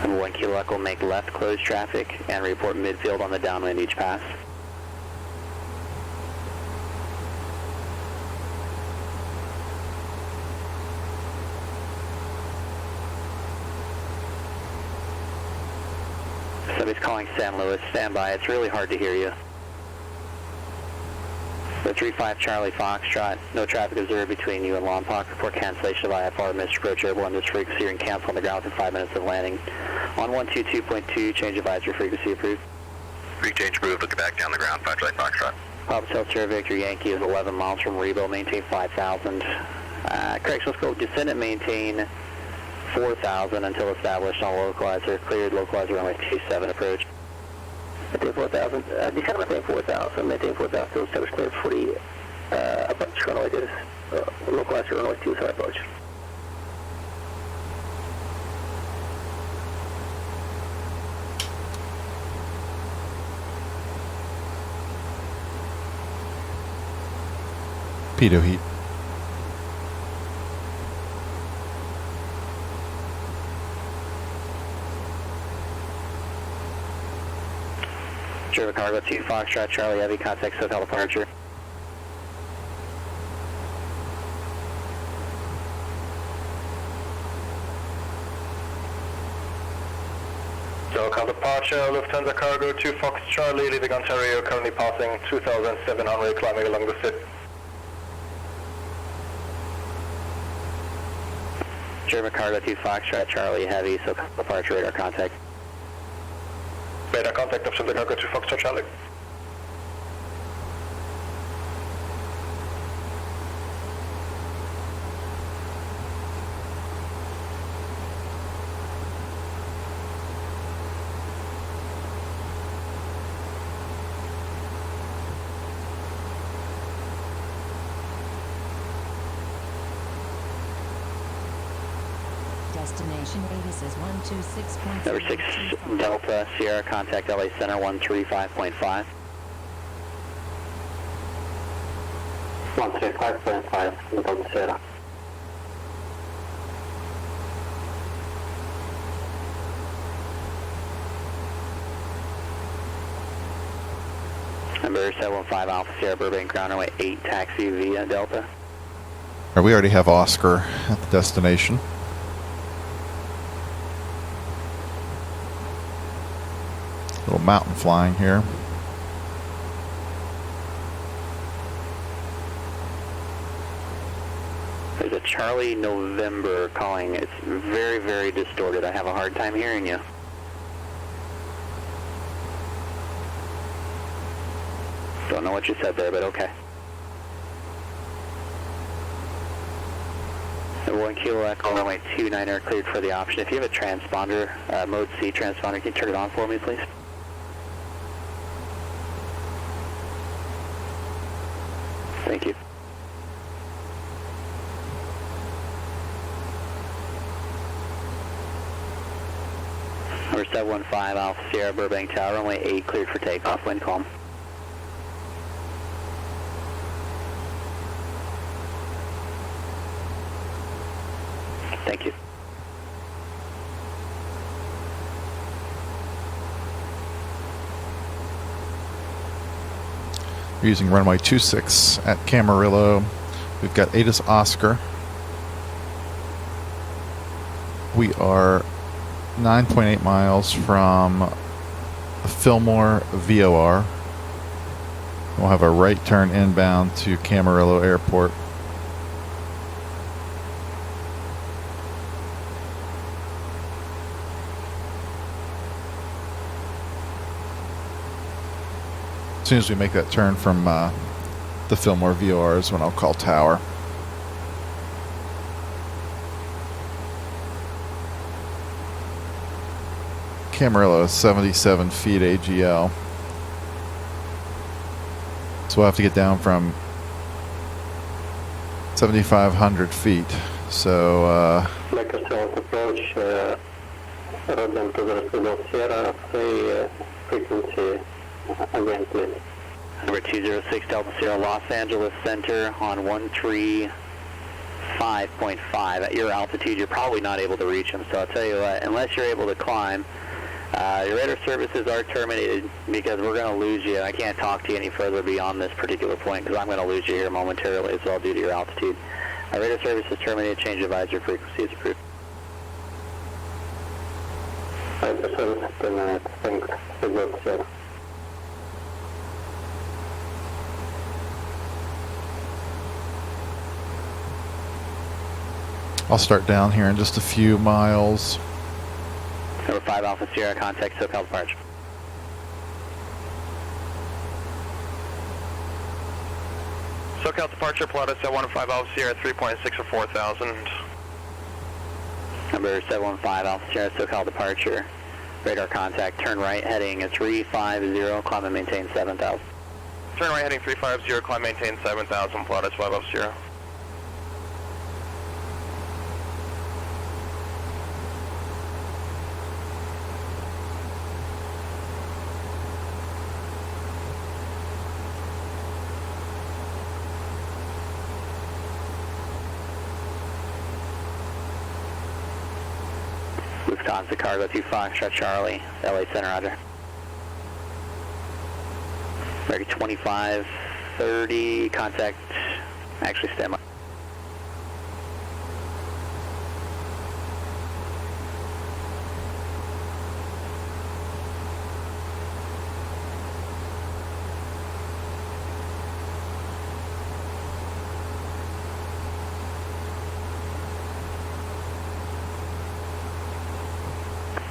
Number 1 Kilo Echo, make left, close traffic, and report midfield on the downwind, each pass. Somebody's calling San Luis, stand by, it's really hard to hear you. The 35 Charlie Foxtrot, no traffic observed between you and Lompoc. Report cancellation of IFR, missed approach airborne this frequency and cancel on the ground for 5 minutes of landing. On 122.2, change advisory frequency approved. Change approved, looking back down the ground, 5 Charlie Foxtrot. Papa Hotel Sierra Victor Yankee is 11 miles from Rebo, maintain 5,000. Correct, let's go descend and maintain 4,000 until established on localizer. Cleared localizer runway 27 approach. Maintain 4,000. Descend maintain 4,000. Maintain 4,000 till established cleared 40. Approach runway this. Localizer runway 27 approach. Pitot heat. German Cargo 2 Foxtrot Charlie Heavy, contact SoCal departure. SoCal departure, Lufthansa Cargo 2 Fox Charlie, leaving Ontario, currently passing 2,700, climbing along the SIP. German Cargo 2 Foxtrot Charlie Heavy, SoCal departure, radar contact. Radar contact of Lufthansa Cargo 2 Foxtrot Charlie. Destination Avis 126.0. Number 6 Delta Sierra, contact LA Center 135.5. 135.5, Delta Sierra. Number 715 Alpha Sierra Burbank, ground runway 8, taxi via Delta. Or we already have Oscar at the destination. Little mountain flying here. There's a Charlie November calling. It's very, very distorted. I have a hard time hearing you. Don't know what you said there, but okay. Number 1 Kilo Echo, runway 29 air cleared for the option. If you have a transponder, mode C transponder, can you turn it on for me, please? Thank you. Number 715 Alpha Sierra Burbank Tower, runway 8 cleared for takeoff, wind calm. Thank you. We're using runway 26 at Camarillo. We've got ATIS Oscar. We are 9.8 miles from Fillmore VOR. We'll have a right turn inbound to Camarillo Airport. As soon as we make that turn from the Fillmore VOR is when I'll call tower. Camarillo is 77 feet AGL. So we'll have to get down from 7,500 feet. So make a south approach, road them to the Rudolph Sierra, frequency again, please. Number 206 Delta Sierra, Los Angeles Center on 135.5. At your altitude, you're probably not able to reach them. So I'll tell you what, unless you're able to climb, your radar services are terminated because we're going to lose you. I can't talk to you any further beyond this particular point because I'm going to lose you here momentarily as well due to your altitude. Our radar service is terminated. Change advisory frequency is approved. 5%, 10 minutes. Thanks. Good, sir. I'll start down here in just a few miles. Number 5 Alpha Sierra, contact SoCal departure. SoCal departure, Pilotus at 115 Alpha Sierra, 3.6 or 4,000. Number 715 Alpha Sierra, SoCal departure. Radar contact, turn right, heading 350, climb and maintain 7,000. Turn right, heading 350, climb, maintain 7,000, Pilotus 5 Alpha Sierra. Lufthansa Cargo 2 Foxtrot Charlie, LA Center, roger. Ready 2530, contact, actually stand by.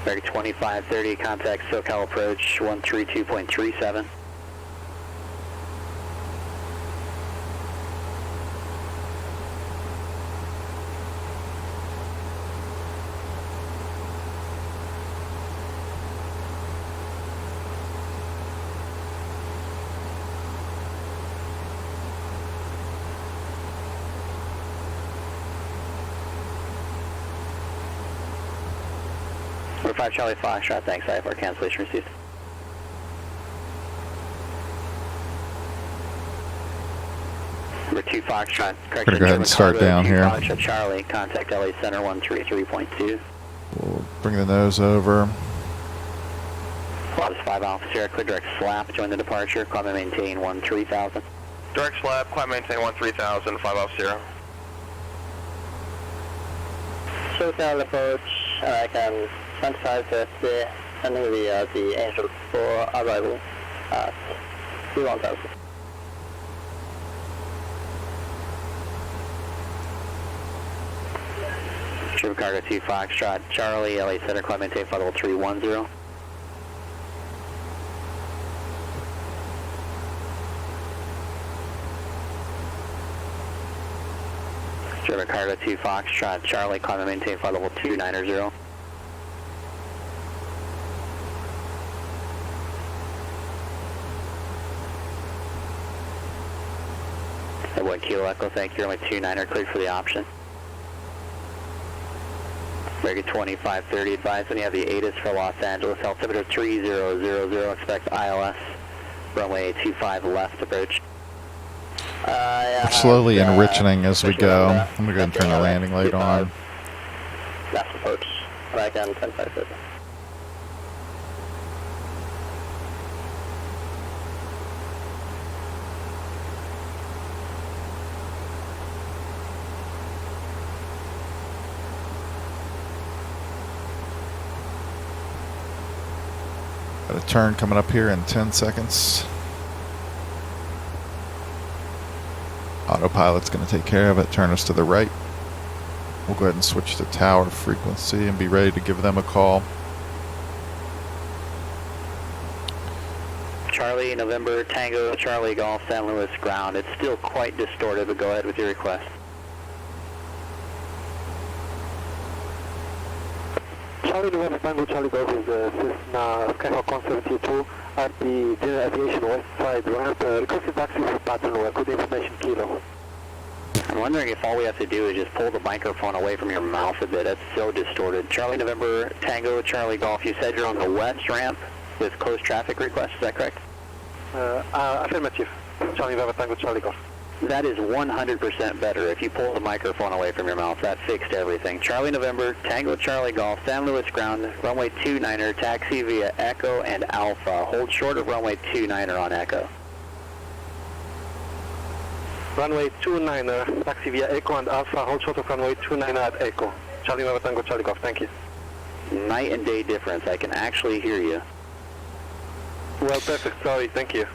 Ready 2530, contact SoCal approach 132.37. Number 5 Charlie Foxtrot, thanks, IFR cancellation received. Number 2 Foxtrot, correction. Go ahead and start down here. Foxtrot Charlie, contact LA Center 133.2. We'll bring the nose over. Lotus 5 5 Alpha Sierra, clear direct slap, join the departure, climb and maintain 13,000. Direct slab, climb maintain 13,000, 5 Alpha Sierra. SoCal approach, American 2550, sending the Angel for arrival at 1000. True Cargo 2 Foxtrot, Charlie, LA Center, climb maintain flight level 310. True Cargo 2 Foxtrot, Charlie, climb and maintain flight level 290. At 1 Kilo Echo, thank you, runway 29er, cleared for the option. American 2530, advise when you have the ATIS for Los Angeles, altimeter 3000, expect ILS, runway 25 left approach. We're slowly enriching as we go. I'm going to go and turn the landing light on. Left approach, American 2550. Got a turn coming up here in 10 seconds. Autopilot's going to take care of it. Turn us to the right. We'll go ahead and switch to tower frequency and be ready to give them a call. Charlie, November, Tango, Charlie, Golf, San Luis, ground. It's still quite distorted, but go ahead with your request. Charlie, November, Tango, Charlie, Golf is Cessna Skyhawk 172 at the General Aviation West Side ramp. Requested taxi for pattern work with information Kilo. I'm wondering if all we have to do is just pull the microphone away from your mouth a bit. That's so distorted. Charlie, November, Tango, Charlie, Golf. You said you're on the west ramp with closed traffic request. Is that correct? Affirmative. Charlie, November, Tango, Charlie, Golf. That is 100% better. If you pull the microphone away from your mouth, that fixed everything. Charlie, November, Tango, Charlie, Golf, San Luis ground, runway 29er, taxi via Echo and Alpha. Hold short of runway 29er on Echo. Runway 29er, taxi via Echo and Alpha, hold short of runway 29er at Echo. Charlie, November, Tango, Charlie, Golf, thank you. Night and day difference. I can actually hear you. Well, perfect, sorry, thank you.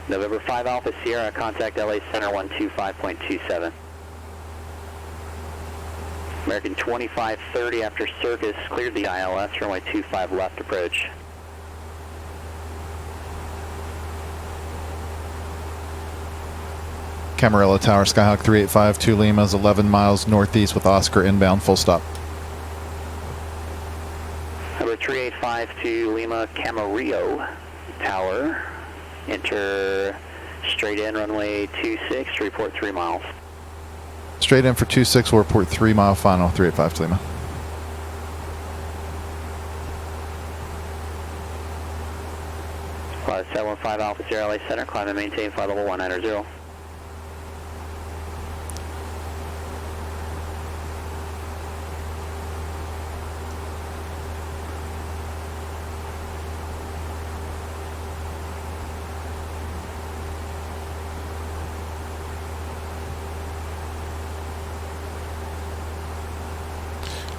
November 5 Alpha Sierra, contact LA Center 125.27. American 2530 after Circus, cleared the ILS, runway 25 left approach. Camarillo Tower, Skyhawk 3852 Lima is 11 miles northeast with Oscar inbound, full stop. Number 3852 Lima, Camarillo Tower. Enter straight in runway 26, report 3 miles. Straight in for 26, we'll report 3 mile final, 385 Lima. Flight 715 Alpha Sierra LA Center, climb and maintain flight level 190.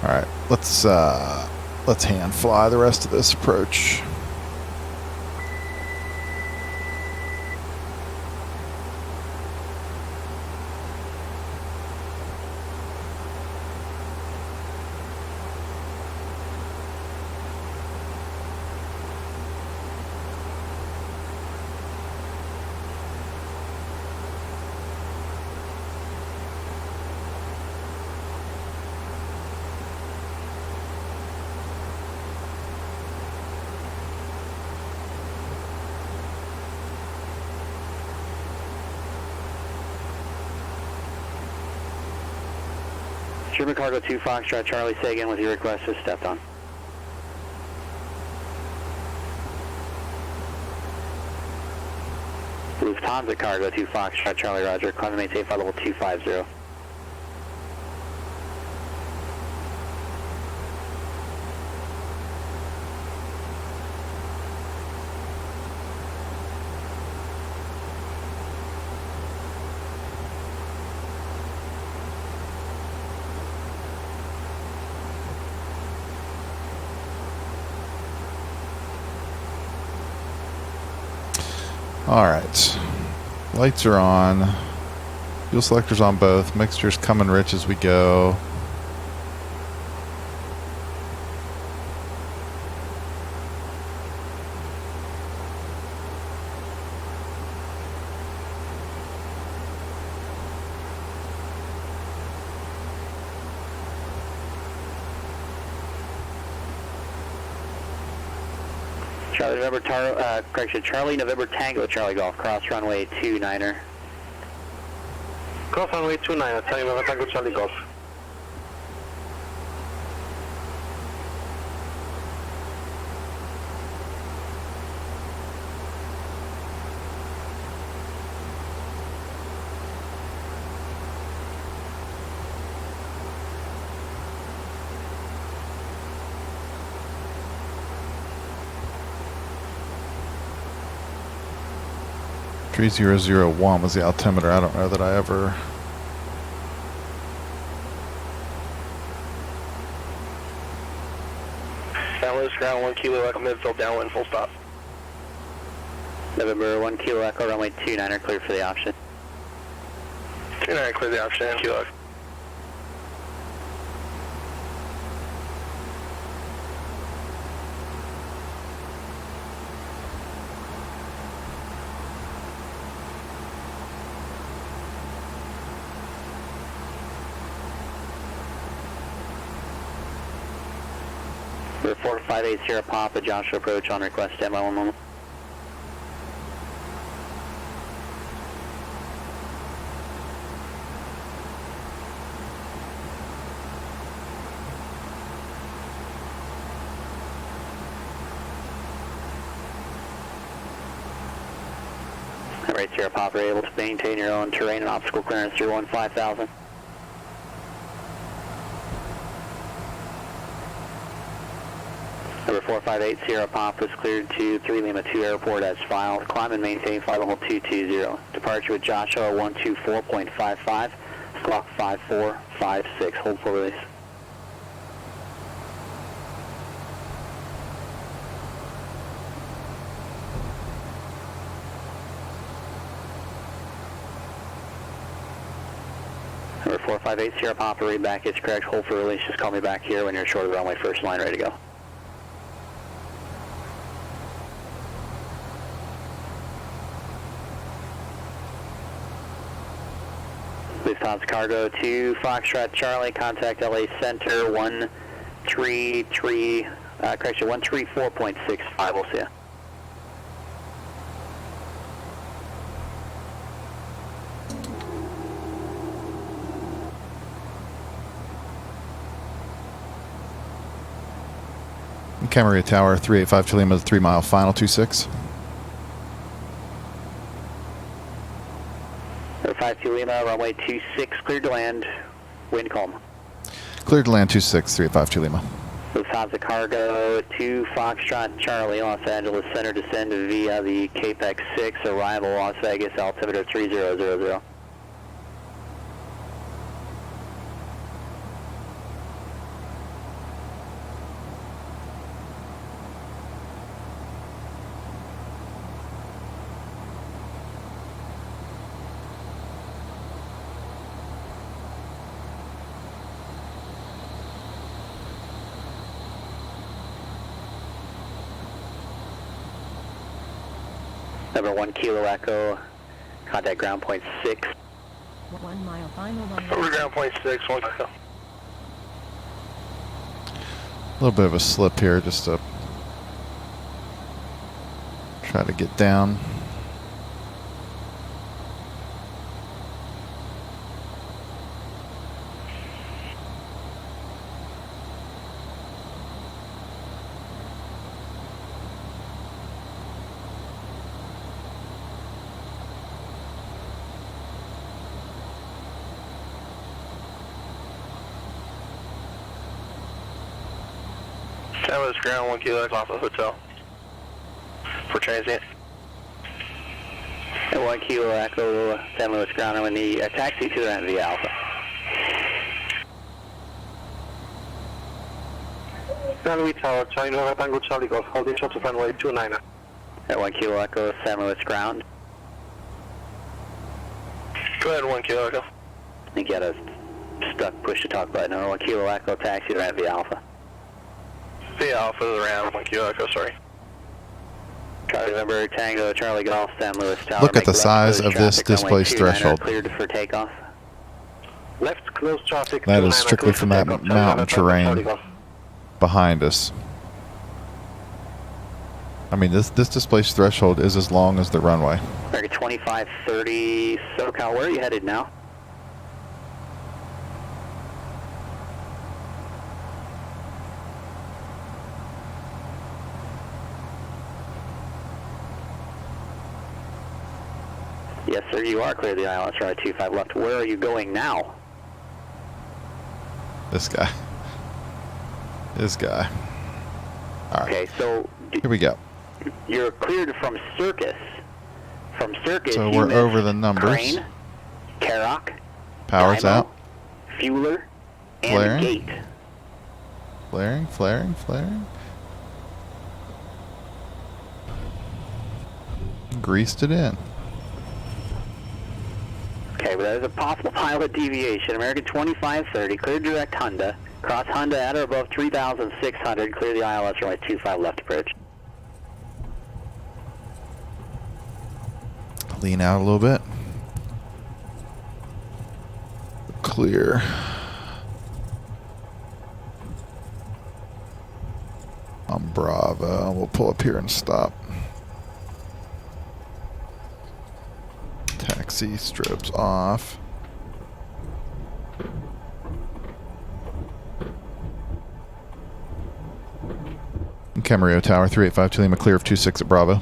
All right, let's hand fly the rest of this approach. German Cargo 2 Foxtrot, Charlie, say again with your request is stepped on. Lufthansa Cargo 2 Foxtrot, Charlie, Roger, climb and maintain flight level 250. Alright. Lights are on. Fuel selector's on both. Mixture's coming rich as we go. Charlie November, Charlie November Tango, Charlie Golf, cross runway 29er. Cross runway 29er, Charlie November Tango, Charlie Golf. .3001 was the altimeter. I don't know that I ever... Downwind ground 1 Kilo Echo midfield downwind full stop. November 1 Kilo Echo, runway 29er, clear for the option. 29er, clear the option, Kilo Echo. We're 4580 Sierra Papa, Joshua approach on request, stand by 1 moment. Alright, Sierra Papa, able to maintain your own terrain and obstacle clearance through 15,000. Number 458 Sierra Papa is cleared to 3 Lima 2 airport as filed. Climb and maintain flight level 220. Departure with Joshua 124.55. Squawk 5456. Hold for release. Number 458 Sierra Papa, read back is correct. Hold for release. Just call me back here when you're short of the runway first line, ready to go. Lufthansa Cargo to Foxtrot Charlie, contact LA Center 134.65, we'll see ya. Camarillo Tower, 385 to Lima, 3 mile final, 26. 52 Lima, runway 26, cleared to land, wind calm. Cleared to land, 26, 352 Lima. Lufthansa Cargo to Foxtrot Charlie, Los Angeles Center, descend via the Capex 6, arrival Las Vegas, altimeter 3000. Number 1 Kilo Echo, contact ground point 6. 1 mile final, 1 Over ground point 6, 1 Echo. A little bit of a slip here just to try to get down. San Luis ground 1 Kilo Echo off the hotel. For transient. And 1 Kilo Echo, San Luis ground, and the taxi to the end of the Alpha. San Luis Tower, Charlie November Tango, Charlie Golf, holding short to runway 29er. At 1 Kilo Echo, San Luis ground. Go ahead, 1 Kilo Echo. I think you had a stuck push-to-talk button. 1 Kilo Echo, taxi to Via Alpha. Via Alpha to the RAM, 1 Kilo Echo, sorry. Charlie November, Tango, Charlie Golf, San Luis Tower. Look at the size of this displaced threshold. Cleared for takeoff. Left close traffic. That is strictly from that mountain terrain behind us. I mean, this displaced threshold is as long as the runway. American 2530 SoCal, where are you headed now? Yes, sir, you are clear of the ILS right 25 left. Where are you going now? This guy. This guy. All right. Okay, so here we go. You're cleared from Circus. From Circus, so we're over the numbers. Crane, Carrock, Power's Dymo, out. Fueler, and Flaring. Gate. Flaring, flaring, flaring. Greased it in. Okay, well, there's a possible pilot deviation. American 2530, clear direct Honda. Cross Honda at or above 3,600, clear the ILS runway 25 left approach. Lean out a little bit. Clear. On Bravo. We'll pull up here and stop. Taxi, strobes off. Camarillo Tower, 3852 Lima, clear of 26 at Bravo.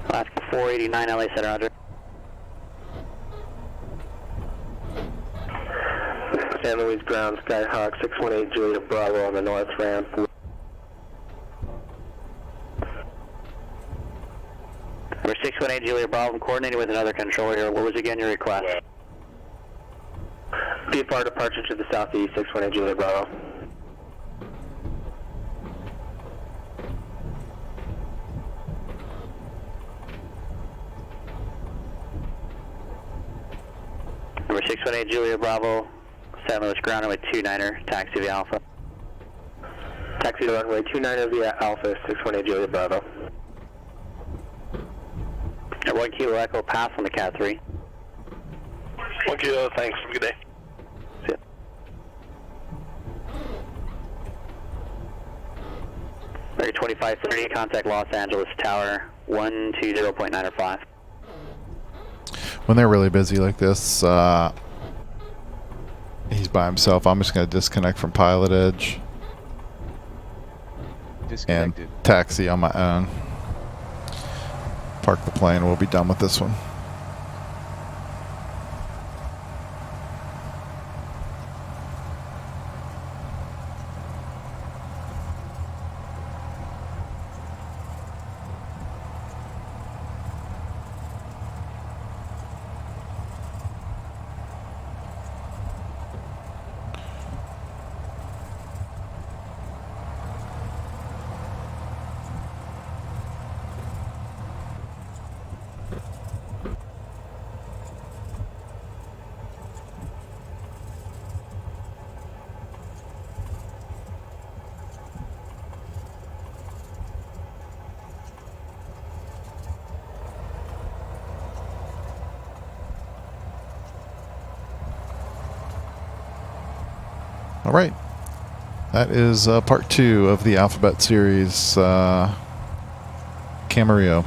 Alaska 489 LA Center, Roger. San Luis ground, Skyhawk 618 Juliet Bravo on the north ramp. Number 618 Juliet Bravo, I'm coordinating with another controller here. What was again your request? VFR departure to the southeast, 618 Juliet Bravo. Number 618 Juliet Bravo, San Luis ground runway 29er, taxi via Alpha. Taxi to runway 29er via Alpha, 618 Juliet Bravo. At 1 Kilo Echo, pass on the Cat 3. 1 Kilo, thanks. Have a good day. See ya. American 2530, contact Los Angeles Tower 120.905. When they're really busy like this, he's by himself. I'm just going to disconnect from PilotEdge and taxi on my own. Park the plane. We'll be done with this one. All right. That is part 2 of the Alphabet series, Camarillo.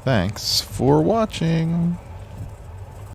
Thanks for watching.